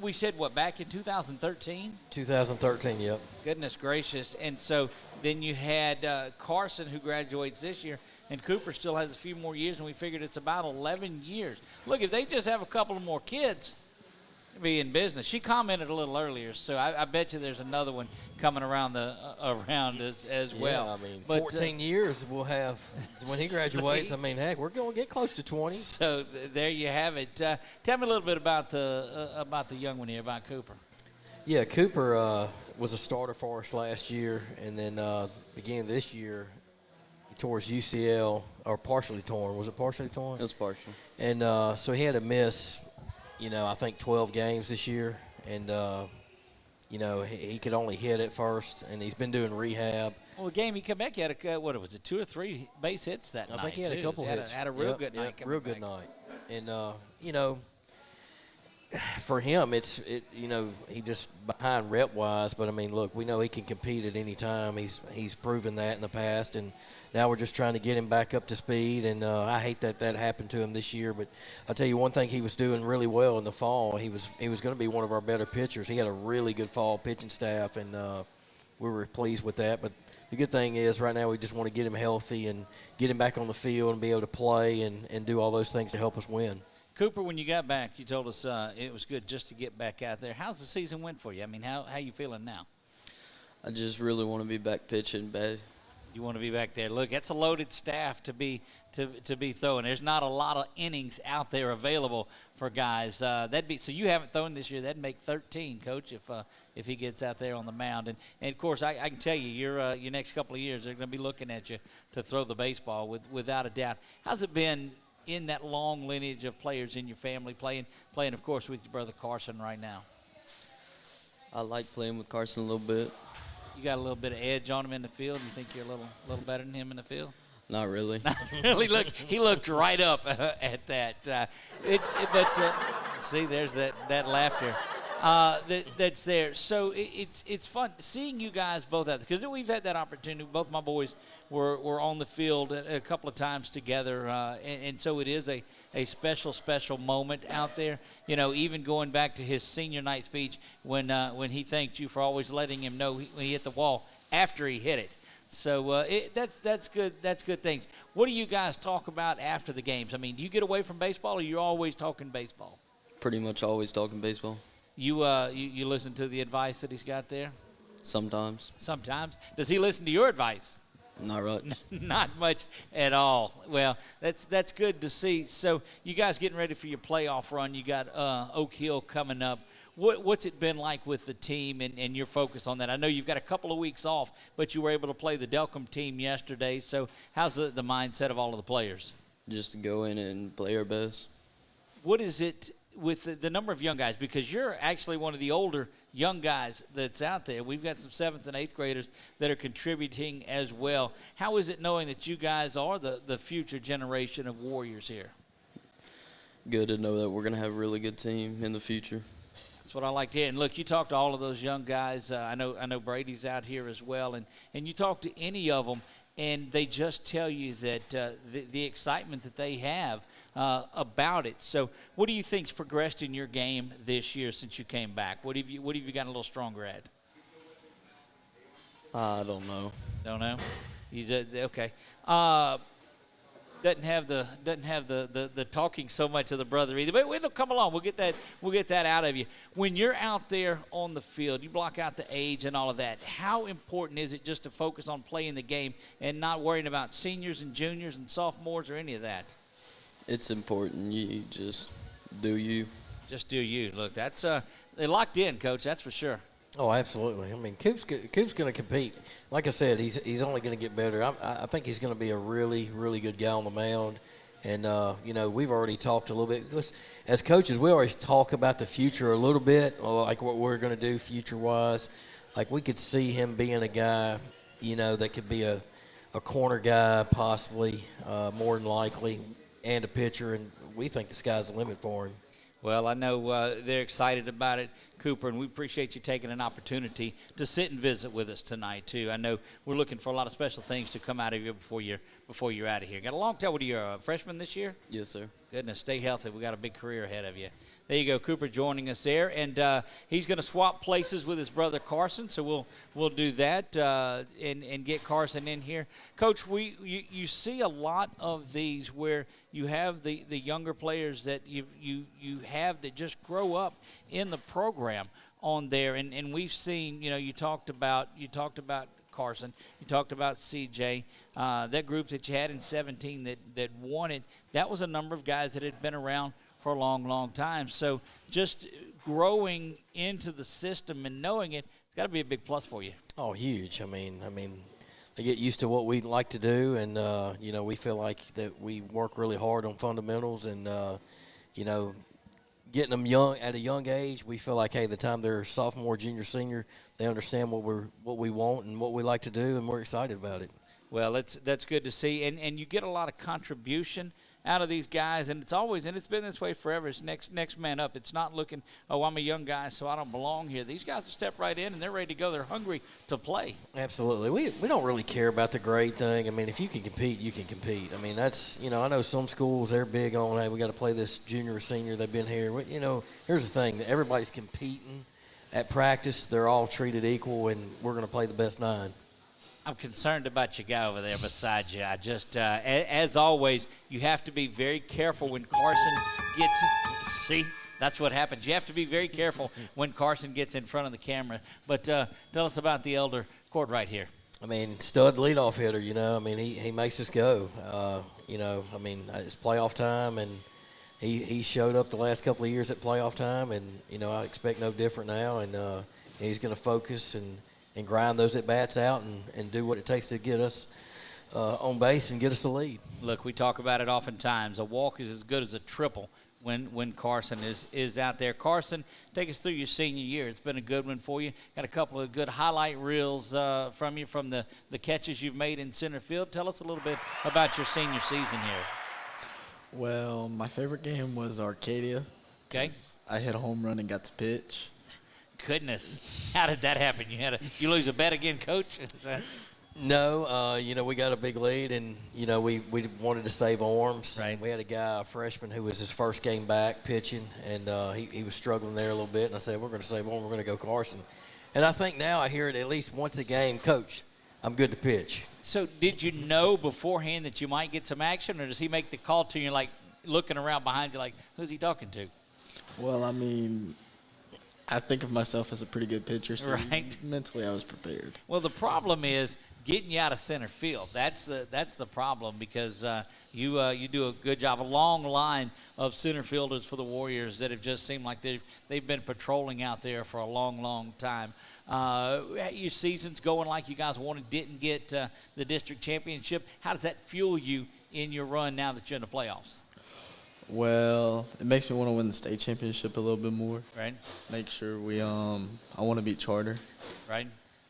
[SPEAKER 1] we said, what, back in 2013?
[SPEAKER 2] 2013, yep.
[SPEAKER 1] Goodness gracious. And so then you had Carson, who graduates this year, and Cooper still has a few more years, and we figured it's about 11 years. Look, if they just have a couple of more kids, they'll be in business. She commented a little earlier, so I bet you there's another one coming around as well.
[SPEAKER 2] Yeah, I mean, 14 years we'll have when he graduates. I mean, heck, we're going to get close to 20.
[SPEAKER 1] So there you have it. Tell me a little bit about the young one here, about Cooper.
[SPEAKER 2] Yeah, Cooper was a starter for us last year, and then beginning of this year, he tore his UCL, or partially torn. Was it partially torn?
[SPEAKER 14] It was partial.
[SPEAKER 2] And so he had to miss, I think 12 games this year. And, he could only hit at first, and he's been doing rehab.
[SPEAKER 1] Well, the game he came back, he had, 2 or 3 base hits that night.
[SPEAKER 2] I think he had a couple hits.
[SPEAKER 1] Had a real good night.
[SPEAKER 2] Real good night. And, for him, he just behind rep-wise, but, I mean, look, we know he can compete at any time. He's proven that in the past, and now we're just trying to get him back up to speed, and I hate that happened to him this year. But I'll tell you one thing he was doing really well in the fall. He was going to be one of our better pitchers. He had a really good fall pitching staff, and we were pleased with that. But the good thing is right now we just want to get him healthy and get him back on the field and be able to play and do all those things to help us win.
[SPEAKER 1] Cooper, when you got back, you told us it was good just to get back out there. How's the season went for you? I mean, how you feeling now?
[SPEAKER 14] I just really want to be back pitching bad.
[SPEAKER 1] You want to be back there. Look, that's a loaded staff to be throwing. There's not a lot of innings out there available for guys. So you haven't thrown this year. That'd make 13, Coach, if he gets out there on the mound. And of course, I can tell you, your next couple of years, they're going to be looking at you to throw the baseball without a doubt. How's it been in that long lineage of players in your family, playing, of course, with your brother Carson right now?
[SPEAKER 14] I like playing with Carson a little bit.
[SPEAKER 1] You got a little bit of edge on him in the field? You think you're a little better than him in the field?
[SPEAKER 14] Not really.
[SPEAKER 1] Not really. Look, he looked right up at that. See, there's that laughter that's there. So it's fun seeing you guys both out there, because we've had that opportunity. Both my boys were on the field a couple of times together, and so it is a special moment out there. Even going back to his senior night speech when he thanked you for always letting him know when he hit the wall after he hit it. So that's good. That's good things. What do you guys talk about after the games? I mean, do you get away from baseball, or you're always talking baseball?
[SPEAKER 14] Pretty much always talking baseball.
[SPEAKER 1] You listen to the advice that he's got there?
[SPEAKER 14] Sometimes.
[SPEAKER 1] Sometimes. Does he listen to your advice?
[SPEAKER 14] Not much.
[SPEAKER 1] Not much at all. Well, that's good to see. So you guys getting ready for your playoff run. You got Oak Hill coming up. What's it been like with the team and your focus on that? I know you've got a couple of weeks off, but you were able to play the Delcom team yesterday. So how's the mindset of all of the players?
[SPEAKER 14] Just to go in and play our best.
[SPEAKER 1] What is it the number of young guys, because you're actually one of the older young guys that's out there. We've got some 7th and 8th graders that are contributing as well. How is it knowing that you guys are the future generation of Warriors here?
[SPEAKER 14] Good to know that we're going to have a really good team in the future.
[SPEAKER 1] That's what I like to hear. And look, you talk to all of those young guys. I know Brady's out here as well, and you talk to any of them, and they just tell you that the excitement that they have about it. So, what do you think's progressed in your game this year since you came back? What have you gotten a little stronger at?
[SPEAKER 14] I don't know.
[SPEAKER 1] Don't know. You did okay. Doesn't have the talking so much of the brother either. But it'll come along. We'll get that out of you. When you're out there on the field, you block out the age and all of that. How important is it just to focus on playing the game and not worrying about seniors and juniors and sophomores or any of that?
[SPEAKER 14] It's important. You just do you.
[SPEAKER 1] Just do you. Look, that's they locked in, Coach. That's for sure.
[SPEAKER 2] Oh, absolutely. I mean, Coop's going to compete. Like I said, he's only going to get better. I think he's going to be a really, really good guy on the mound. And, we've already talked a little bit. As coaches, we always talk about the future a little bit, like what we're going to do future-wise. Like we could see him being a guy, that could be a corner guy possibly, more than likely, and a pitcher. And we think the sky's the limit for him.
[SPEAKER 1] Well, I know they're excited about it, Cooper, and we appreciate you taking an opportunity to sit and visit with us tonight, too. I know we're looking for a lot of special things to come out of you before you're out of here. Got a long time. What are you, a freshman this year?
[SPEAKER 14] Yes, sir. Goodness,
[SPEAKER 1] stay healthy. We got a big career ahead of you. There you go, Cooper joining us there, and he's going to swap places with his brother Carson. So we'll do that and get Carson in here, Coach. You see a lot of these where you have the younger players that you have that just grow up in the program on there, and we've seen. You talked about Carson. You talked about CJ. That group that you had in 17 that won it. That was a number of guys that had been around for a long, long time. So just growing into the system and knowing it, it's got to be a big plus for you.
[SPEAKER 2] Oh, huge. I mean, they get used to what we like to do, and, we feel like that we work really hard on fundamentals and, getting them young at a young age, we feel like, hey, the time they're sophomore, junior, senior, they understand what we want and what we like to do, and we're excited about it.
[SPEAKER 1] Well, that's good to see, and you get a lot of contribution out of these guys, and it's been this way forever. It's next man up. It's not looking, I'm a young guy, so I don't belong here. These guys will step right in, and they're ready to go. They're hungry to play.
[SPEAKER 2] Absolutely. We don't really care about the grade thing. I mean, if you can compete, you can compete. I mean, that's, I know some schools, they're big on, hey, we got to play this junior or senior. They've been here. Here's the thing. Everybody's competing at practice. They're all treated equal, and we're going to play the best 9.
[SPEAKER 1] I'm concerned about your guy over there beside you. I just, as always, you have to be very careful when Carson gets – see, that's what happens. You have to be very careful when Carson gets in front of the camera. But tell us about the elder court right here.
[SPEAKER 2] I mean, stud leadoff hitter, I mean, he makes us go. It's playoff time, and he showed up the last couple of years at playoff time, and, I expect no different now. And he's going to focus and grind those at-bats out and do what it takes to get us on base and get us the lead.
[SPEAKER 1] Look, we talk about it oftentimes. A walk is as good as a triple when Carson is out there. Carson, take us through your senior year. It's been a good one for you. Got a couple of good highlight reels from you from the catches you've made in center field. Tell us a little bit about your senior season here.
[SPEAKER 15] Well, my favorite game was Arcadia.
[SPEAKER 1] Okay.
[SPEAKER 15] I hit a home run and got to pitch.
[SPEAKER 1] Goodness, how did that happen? You lose a bet again, Coach?
[SPEAKER 2] No, we got a big lead, and we wanted to save arms.
[SPEAKER 1] Right.
[SPEAKER 2] We had a freshman who was his first game back pitching, and he was struggling there a little bit. And I said, we're going to save arms. We're going to go Carson. And I think now I hear it at least once a game, Coach, I'm good to pitch.
[SPEAKER 1] So did you know beforehand that you might get some action, or does he make the call to you, like looking around behind you, like who's he talking to?
[SPEAKER 15] Well, I think of myself as a pretty good pitcher, so
[SPEAKER 1] right.
[SPEAKER 15] Mentally I was prepared.
[SPEAKER 1] Well, the problem is getting you out of center field. That's the problem because you do a good job. A long line of center fielders for the Warriors that have just seemed like they've been patrolling out there for a long, long time. Your season's going like you guys wanted, didn't get the district championship. How does that fuel you in your run now that you're in the playoffs?
[SPEAKER 15] Well, it makes me want to win the state championship a little bit more.
[SPEAKER 1] Right.
[SPEAKER 15] Make sure I want to beat Charter.
[SPEAKER 1] Right.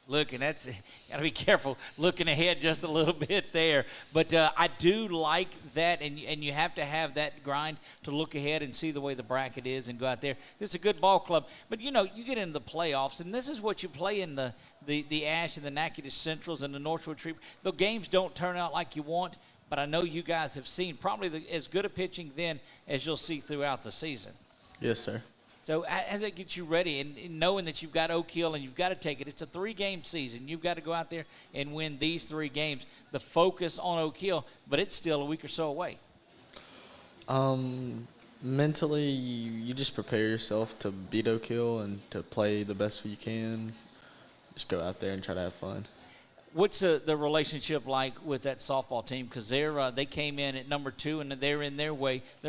[SPEAKER 1] Look, and that's got to be careful looking ahead just a little bit there. But I do like that, and you have to have that grind to look ahead and see the way the bracket is and go out there. It's a good ball club. But, you get into the playoffs, and this is what you play in the Ash and the Natchitoches Centrals and the Northwood Tree. The games don't turn out like you want, but I know you guys have seen probably as good a pitching then as you'll see throughout the season.
[SPEAKER 15] Yes, sir.
[SPEAKER 1] So as it gets you ready and knowing that you've got Oak Hill and you've got to take it, it's a 3-game season. You've got to go out there and win these 3 games. The focus on Oak Hill, but it's still a week or so away.
[SPEAKER 15] Mentally, you just prepare yourself to beat Oak Hill and to play the best you can. Just go out there and try to have fun.
[SPEAKER 1] What's the relationship like with that softball team? Because they came in at number 2, and they're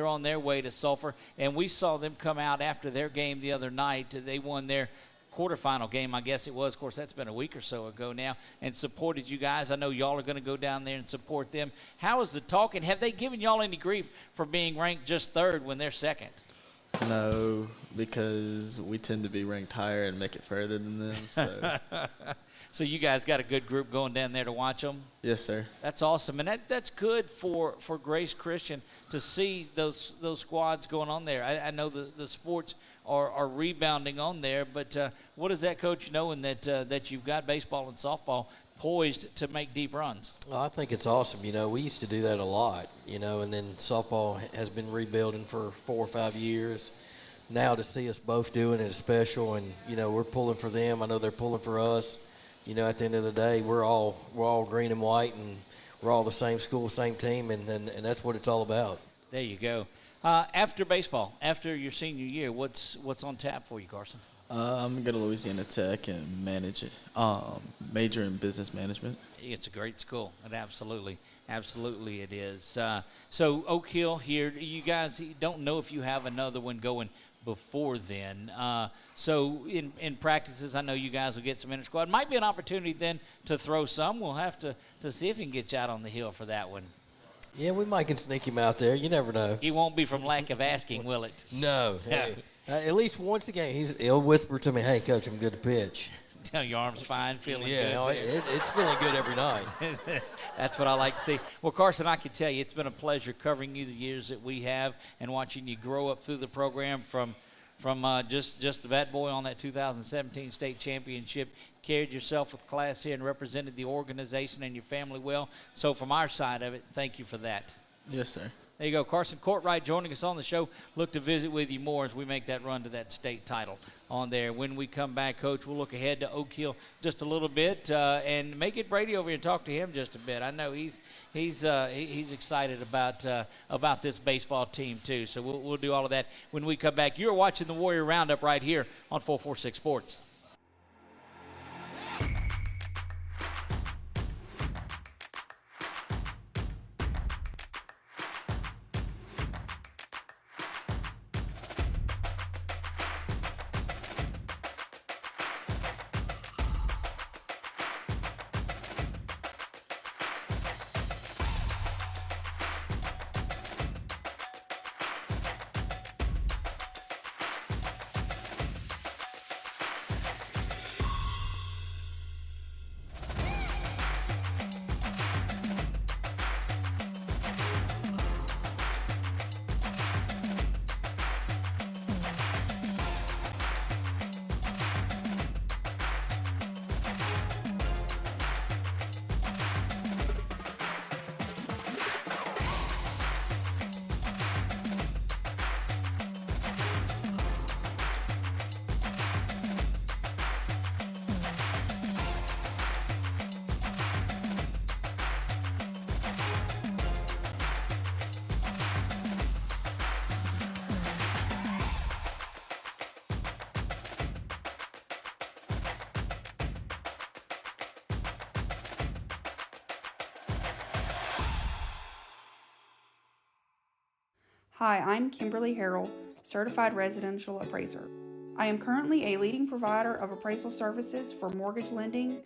[SPEAKER 1] on their way to Sulphur. And we saw them come out after their game the other night. They won their quarterfinal game, I guess it was. Of course, that's been a week or so ago now, and supported you guys. I know y'all are going to go down there and support them. How is the talk, and have they given y'all any grief for being ranked just 3rd when they're 2nd?
[SPEAKER 15] No, because we tend to be ranked higher and make it further than them. So.
[SPEAKER 1] So you guys got a good group going down there to watch them?
[SPEAKER 15] Yes, sir.
[SPEAKER 1] That's awesome. And that's good for Grace Christian to see those squads going on there. I know the sports are rebounding on there, but what does that coach knowing that you've got baseball and softball poised to make deep runs?
[SPEAKER 2] Well, I think it's awesome. We used to do that a lot, and then softball has been rebuilding for 4 or 5 years. Now to see us both doing it is special, and, we're pulling for them. I know they're pulling for us. At the end of the day, we're all green and white, and we're all the same school, same team, and that's what it's all about.
[SPEAKER 1] There you go. After baseball, after your senior year, what's on tap for you, Carson?
[SPEAKER 15] I'm going to go to Louisiana Tech and major in business management.
[SPEAKER 1] It's a great school. Absolutely it is. So Oak Hill here, you guys don't know if you have another one going before then. So in practices, I know you guys will get some inter-squad. Might be an opportunity then to throw some. We'll have to see if he can get you out on the hill for that one.
[SPEAKER 2] Yeah, we might can sneak him out there. You never know.
[SPEAKER 1] He won't be from lack of asking, will it?
[SPEAKER 2] No. Hey, at least once a game, he'll whisper to me, "Hey, Coach, I'm good to pitch."
[SPEAKER 1] Your arm's fine, feeling good.
[SPEAKER 2] Yeah, it's feeling good every night.
[SPEAKER 1] That's what I like to see. Well, Carson, I can tell you it's been a pleasure covering you the years that we have and watching you grow up through the program from just the bat boy on that 2017 state championship. Carried yourself with class here and represented the organization and your family well. So from our side of it, thank you for that.
[SPEAKER 15] Yes, sir.
[SPEAKER 1] There you go. Carson Courtwright joining us on the show. Look to visit with you more as we make that run to that state title on there. When we come back, Coach, we'll look ahead to Oak Hill just a little bit and make it Brady over here and talk to him just a bit. I know he's excited about this baseball team too. So we'll do all of that when we come back. You're watching the Warrior Roundup right here on 446 Sports.
[SPEAKER 3] Hi, I'm Kimberly Harrell, Certified Residential Appraiser. I am currently a leading provider of appraisal services for mortgage lending,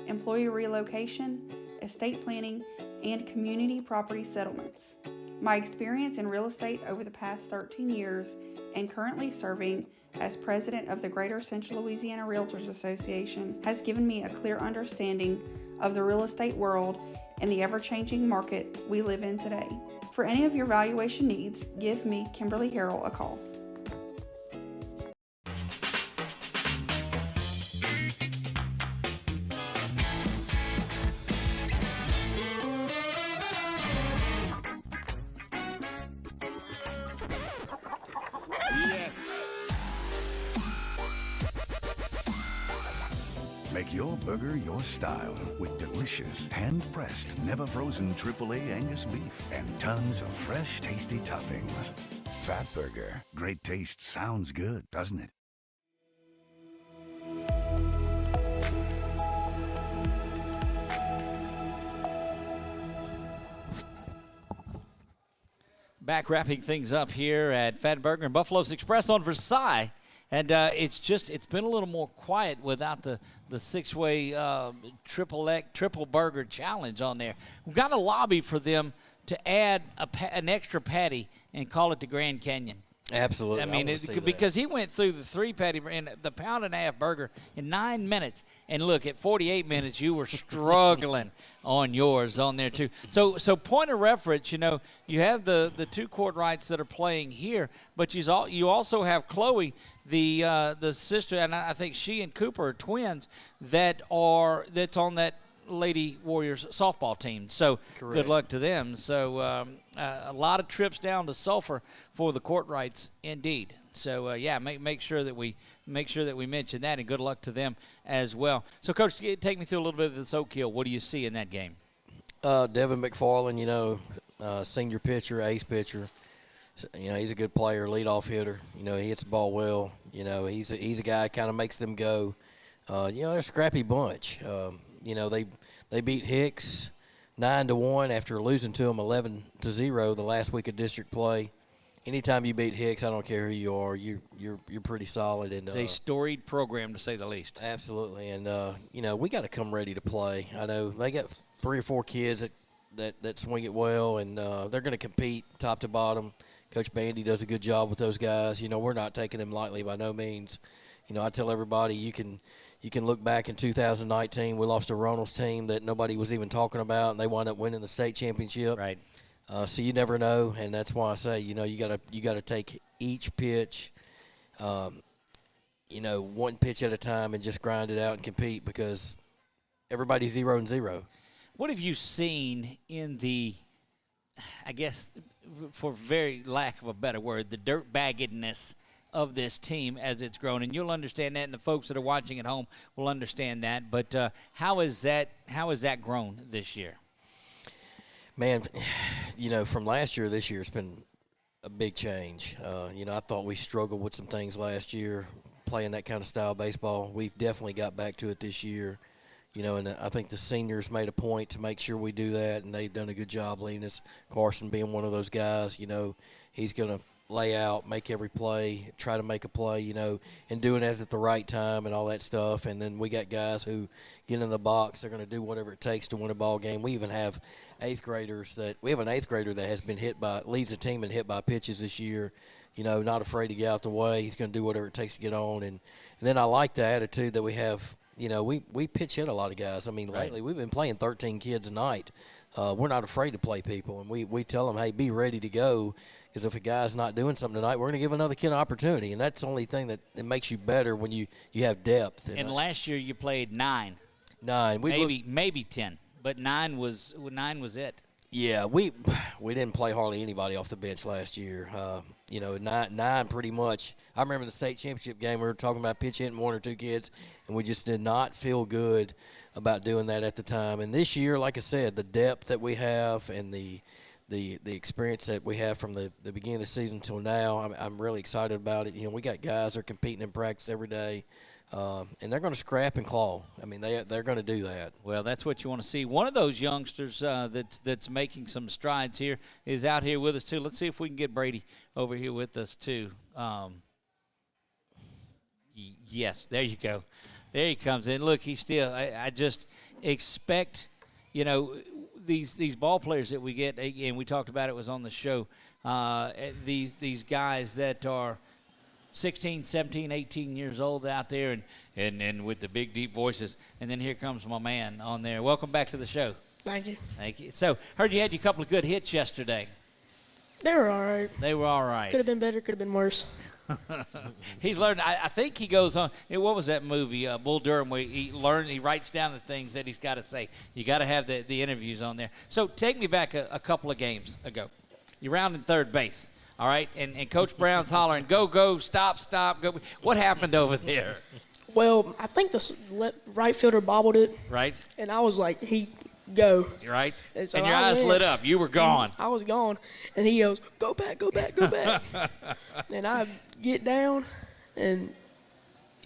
[SPEAKER 3] employee relocation, estate planning, and community property settlements. My experience in real estate over the past 13 years and currently serving as president of the Greater Central Louisiana Realtors Association has given me a clear understanding of the real estate world and the ever-changing market we live in today. For any of your valuation needs, give me, Kimberly Harrell, a call.
[SPEAKER 13] Make your burger your style with delicious, hand-pressed, never-frozen AAA Angus beef and tons of fresh, tasty toppings. Fatburger. Great taste sounds good, doesn't it?
[SPEAKER 1] Back wrapping things up here at Fatburger and Buffalo's Express on Versailles. And it's been a little more quiet without the six-way triple burger challenge on there. We've got a lobby for them to add an extra patty and call it the Grand Canyon.
[SPEAKER 2] Absolutely.
[SPEAKER 1] I mean, because he went through the 3-patty and the pound-and-a-half burger in 9 minutes. And look, at 48 minutes, you were struggling on yours on there too. So point of reference, you know, you have the two court rights that are playing here, but you also have Chloe, the sister, and I think she and Cooper are twins that's on that Lady Warriors softball team. So
[SPEAKER 2] Correct.
[SPEAKER 1] Good luck to them. So a lot of trips down to Sulphur for the court rights, indeed. So make sure that we mention that, and good luck to them as well. So, Coach, take me through a little bit of this Oak Hill. What do you see in that game?
[SPEAKER 2] Devin McFarland, you know, senior pitcher, ace pitcher. So, you know, he's a good player, leadoff hitter. You know, he hits the ball well. You know, he's a guy kind of makes them go. You know, they're a scrappy bunch. You know, they beat Hicks 9-1 after losing to them 11-0 the last week of district play. Anytime you beat Hicks, I don't care who you are, you're pretty solid. And
[SPEAKER 1] it's a storied program, to say the least.
[SPEAKER 2] Absolutely, and you know, we got to come ready to play. I know they got 3 or 4 kids that swing it well, and they're going to compete top to bottom. Coach Bandy does a good job with those guys. You know, we're not taking them lightly by no means. You know, I tell everybody you can look back in 2019. We lost to Ronald's team that nobody was even talking about, and they wound up winning the state championship.
[SPEAKER 1] Right.
[SPEAKER 2] So you never know, and that's why I say, you know, you gotta take each pitch, you know, one pitch at a time and just grind it out and compete, because everybody's 0-0.
[SPEAKER 1] What have you seen in the, I guess, for very lack of a better word, the dirtbaggedness of this team as it's grown? And you'll understand that, and the folks that are watching at home will understand that. But how has that grown this year?
[SPEAKER 2] Man, you know, from last year to this year, it's been a big change. You know, I thought we struggled with some things last year, playing that kind of style of baseball. We've definitely got back to it this year. You know, and I think the seniors made a point to make sure we do that, and they've done a good job leading us. Carson being one of those guys, you know, he's going to lay out, make every play, try to make a play, you know, and doing it at the right time and all that stuff. And then we got guys who get in the box. They're going to do whatever it takes to win a ball game. We even have an 8th grader that has been leads the team and hit by pitches this year. You know, not afraid to get out the way. He's going to do whatever it takes to get on. And then I like the attitude that we have. You know, we pitch hit a lot of guys. I mean, lately we've been playing 13 kids a night. We're not afraid to play people, and we tell them, hey, be ready to go, because if a guy's not doing something tonight, we're going to give another kid an opportunity, and that's the only thing that makes you better when you have depth.
[SPEAKER 1] And last year you played 9.
[SPEAKER 2] 9.
[SPEAKER 1] Maybe 10, but 9 was it.
[SPEAKER 2] Yeah, we didn't play hardly anybody off the bench last year. You know, 9 pretty much. I remember the state championship game, we were talking about pitch hitting 1 or 2 kids, and we just did not feel good about doing that at the time. And this year, like I said, the depth that we have and the experience that we have from the beginning of the season till now, I'm really excited about it. You know, we got guys that are competing in practice every day. And they're going to scrap and claw. I mean, they're going to do that.
[SPEAKER 1] Well, that's what you want to see. One of those youngsters that's making some strides here is out here with us, too. Let's see if we can get Brady over here with us, too. Yes, there you go. There he comes in. Look, he's still – I just expect, you know, these ball players that we get, and we talked about it was on the show. These guys that are 16, 17, 18 years old out there, and with the big deep voices, and then here comes my man on there. Welcome back to the show.
[SPEAKER 16] Thank you.
[SPEAKER 1] Thank you. So heard you had a couple of good hits yesterday.
[SPEAKER 16] They were all right.
[SPEAKER 1] They were all right.
[SPEAKER 16] Could have been better. Could have been worse.
[SPEAKER 1] He's learned. I think he goes on. What was that movie, Bull Durham, where he writes down the things that he's got to say. You got to have the interviews on there. So take me back a couple of games ago. You're rounding third base, all right? And Coach Brown's hollering, go, stop, go. What happened over there?
[SPEAKER 16] Well, I think the right fielder bobbled it.
[SPEAKER 1] Right.
[SPEAKER 16] And I was like, go.
[SPEAKER 1] Right.
[SPEAKER 16] And, so
[SPEAKER 1] and your eyes lit up. You were gone.
[SPEAKER 16] I was gone. And he goes, go back. And I get down, and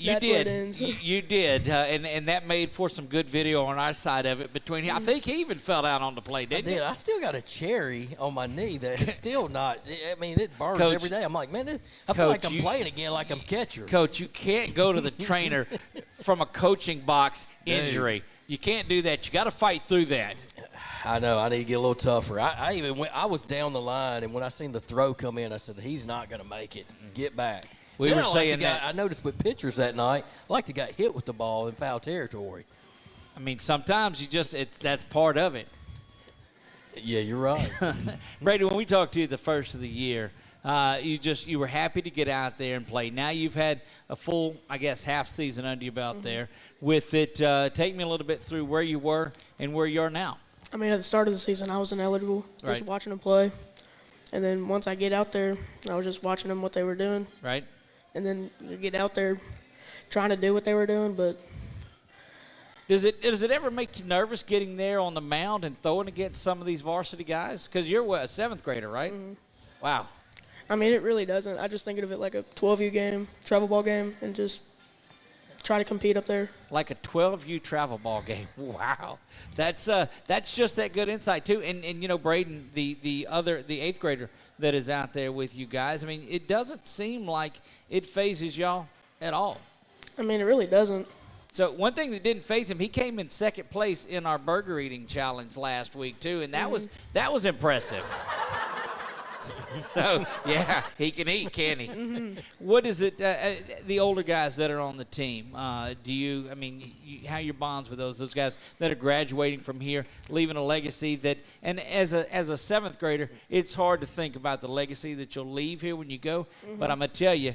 [SPEAKER 16] that's where it ends.
[SPEAKER 1] You did. And that made for some good video on our side of it. I think he even fell out on the plate, didn't he?
[SPEAKER 2] I still got a cherry on my knee that's still not. I mean, it burns
[SPEAKER 1] Coach,
[SPEAKER 2] every day. I'm like, man, I feel like I'm playing again like I'm catcher.
[SPEAKER 1] Coach, you can't go to the trainer from a coaching box injury. You can't do that. You got to fight through that.
[SPEAKER 2] I know. I need to get a little tougher. I was down the line, and when I seen the throw come in, I said, he's not going to make it. Get back.
[SPEAKER 1] We were saying that.
[SPEAKER 2] I noticed with pitchers that night, I like to get hit with the ball in foul territory.
[SPEAKER 1] I mean, sometimes that's part of it.
[SPEAKER 2] Yeah, you're right.
[SPEAKER 1] Brady, when we talked to you the first of the year, you were happy to get out there and play. Now you've had a full, I guess, half season under your belt there. With it, take me a little bit through where you were and where you are now.
[SPEAKER 16] I mean, at the start of the season, I was ineligible, just watching them play. And then once I get out there, I was just watching them what they were doing.
[SPEAKER 1] Right.
[SPEAKER 16] And then you get out there trying to do what they were doing, but
[SPEAKER 1] does it ever make you nervous getting there on the mound and throwing against some of these varsity guys? Because you're a seventh grader, right? Mm-hmm. Wow.
[SPEAKER 16] I mean, it really doesn't. I just think of it like a 12U game, travel ball game, and just try to compete up there.
[SPEAKER 1] Like a 12U travel ball game. Wow. That's just that good insight too. And you know, Braden, the eighth grader that is out there with you guys, I mean, it doesn't seem like it phases y'all at all.
[SPEAKER 16] I mean, it really doesn't.
[SPEAKER 1] So one thing that didn't phase him, he came in second place in our burger eating challenge last week too, and that was impressive. So, yeah, he can eat, can he? Mm-hmm. What is it, the older guys that are on the team, how your bonds with those guys that are graduating from here, leaving a legacy that, and as a seventh grader, it's hard to think about the legacy that you'll leave here when you go, but I'm going to tell you,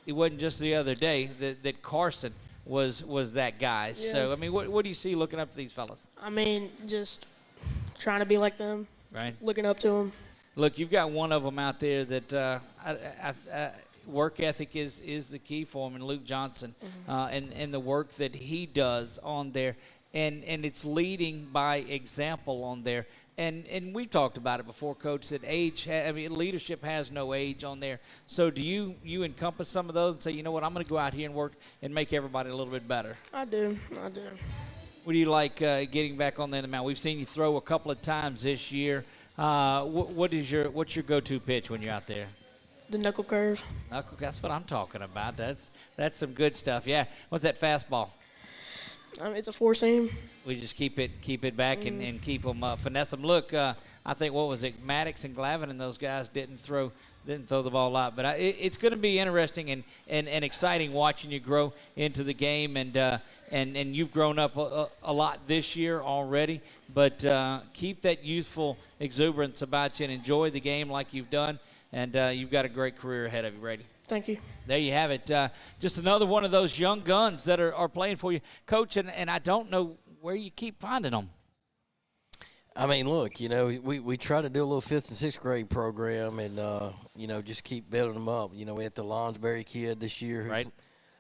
[SPEAKER 1] it wasn't just the other day that Carson was that guy. Yeah. So, I mean, what do you see looking up to these fellas?
[SPEAKER 16] I mean, just trying to be like them,
[SPEAKER 1] right?
[SPEAKER 16] Looking up to them.
[SPEAKER 1] Look, you've got one of them out there that work ethic is the key for him, and Luke Johnson, and the work that he does on there, and it's leading by example on there. And we talked about it before, Coach, that leadership has no age on there. So do you encompass some of those and say, you know what, I'm going to go out here and work and make everybody a little bit better?
[SPEAKER 16] I do.
[SPEAKER 1] What do you like getting back on the mound? We've seen you throw a couple of times this year. What's your go-to pitch when you're out there?
[SPEAKER 16] The knuckle curve.
[SPEAKER 1] That's what I'm talking about. That's some good stuff. Yeah. What's that fastball?
[SPEAKER 16] It's a four-seam.
[SPEAKER 1] We just keep it back and keep them finesse them. Look, I think what was it? Maddox and Glavin and those guys didn't throw the ball a lot, but it's going to be interesting and exciting watching you grow into the game, and you've grown up a lot this year already. But keep that youthful exuberance about you and enjoy the game like you've done, and you've got a great career ahead of you, Brady.
[SPEAKER 16] Thank you.
[SPEAKER 1] There you have it. Just another one of those young guns that are playing for you, Coach, and I don't know where you keep finding them.
[SPEAKER 2] I mean, look, you know, we try to do a little 5th and 6th grade program and, just keep building them up. You know, we had the Lonsberry kid this year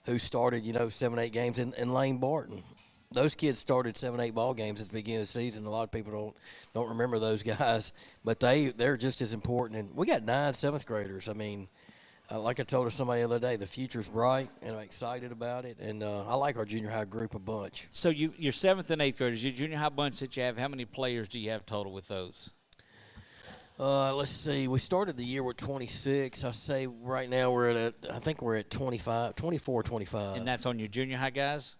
[SPEAKER 2] who started, 7, 8 games, and Lane Barton. Those kids started 7, 8 ball games at the beginning of the season. A lot of people don't remember those guys, but they're just as important. And we got 9 7th graders. I mean, like I told somebody the other day, the future's bright, and I'm excited about it. And I like our junior high group a bunch.
[SPEAKER 1] So your 7th and 8th graders, your junior high bunch that you have, how many players do you have total with those?
[SPEAKER 2] Let's see. We started the year with 26. I say right now we're at 24, 25.
[SPEAKER 1] And that's on your junior high guys?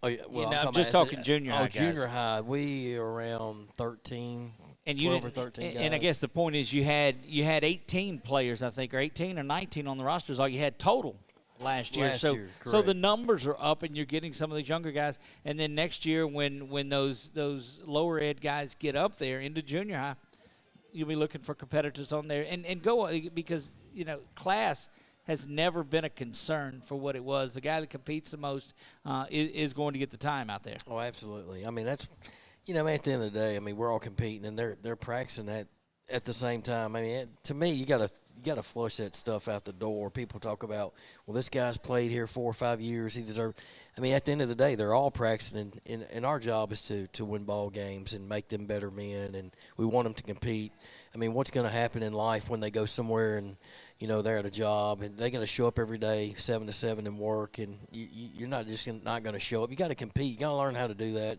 [SPEAKER 2] Oh, yeah. Well,
[SPEAKER 1] I'm just talking junior high guys.
[SPEAKER 2] Junior high, we are around 13.
[SPEAKER 1] And
[SPEAKER 2] 12 or 13 guys.
[SPEAKER 1] And I guess the point is you had 18 players, I think, or 18 or 19 on the roster is all you had total last year. So the numbers are up, and you're getting some of these younger guys. And then next year, when those lower ed guys get up there into junior high, you'll be looking for competitors on there and go, because class has never been a concern for what it was. The guy that competes the most is going to get the time out there.
[SPEAKER 2] Oh, absolutely. I mean, that's, at the end of the day, I mean, we're all competing, and they're practicing at the same time. I mean, to me, you gotta flush that stuff out the door. People talk about, well, this guy's played here 4 or 5 years. He deserves. I mean, at the end of the day, they're all practicing, and our job is to win ball games and make them better men, and we want them to compete. I mean, what's going to happen in life when they go somewhere and, they're at a job and they're going to show up every day 7 to 7 and work, and you're not going to show up. You got to compete. You got to learn how to do that.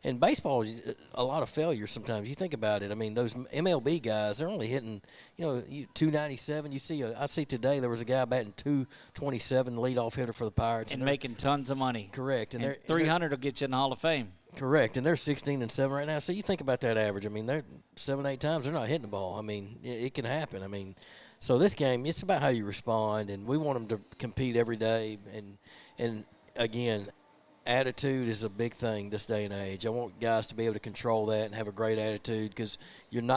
[SPEAKER 2] And baseball is a lot of failures sometimes. You think about it. I mean, those MLB guys, they're only hitting, 297. I see today there was a guy batting 227, leadoff hitter for the Pirates.
[SPEAKER 1] And making tons of money.
[SPEAKER 2] Correct.
[SPEAKER 1] And 300 will get you in the Hall of Fame.
[SPEAKER 2] Correct. And they're 16-7 right now. So you think about that average. I mean, they're 7-8 times they're not hitting the ball. I mean, it can happen. I mean, so this game, it's about how you respond, and we want them to compete every day. And again, attitude is a big thing this day and age. I want guys to be able to control that and have a great attitude, because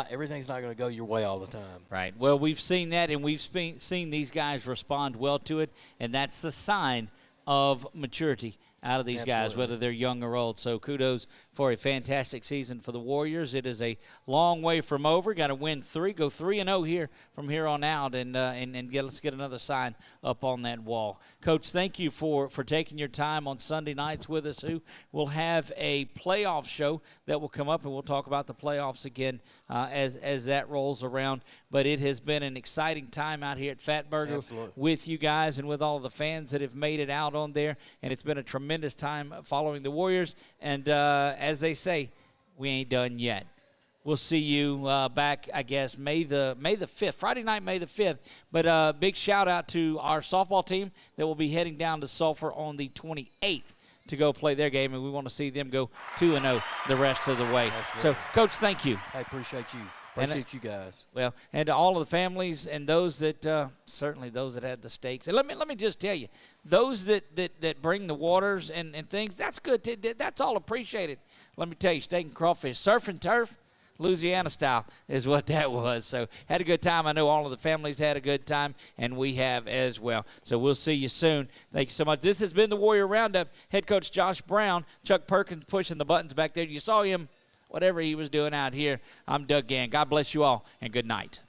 [SPEAKER 2] everything's not going to go your way all the time.
[SPEAKER 1] Right. Well, we've seen that, and we've seen these guys respond well to it, and that's the sign of maturity out of these guys, whether they're young or old. So kudos for a fantastic season for the Warriors. It is a long way from over. Got to win 3, go 3-0 here from here on out, and let's get another sign up on that wall. Coach, thank you for taking your time on Sunday nights with us. We'll have a playoff show that will come up, and we'll talk about the playoffs again as that rolls around. But it has been an exciting time out here at Fatburger with you guys and with all of the fans that have made it out on there, and it's been a tremendous time following the Warriors. And as they say, we ain't done yet. We'll see you back, I guess, May the 5th, Friday night, May the 5th. But big shout out to our softball team that will be heading down to Sulphur on the 28th to go play their game, and we want to see them go 2-0 the rest of the way.
[SPEAKER 2] Absolutely.
[SPEAKER 1] So, Coach, thank you.
[SPEAKER 2] I appreciate you. Appreciate you guys.
[SPEAKER 1] Well, and to all of the families and those that certainly those that had the stakes. And let me just tell you, those that bring the waters and things, that's good. That's all appreciated. Let me tell you, steak and crawfish, surf and turf, Louisiana style is what that was. So had a good time. I know all of the families had a good time, and we have as well. So we'll see you soon. Thank you so much. This has been the Warrior Roundup. Head coach Josh Brown, Chuck Perkins pushing the buttons back there. You saw him. Whatever he was doing out here, I'm Doug Gann. God bless you all, and good night.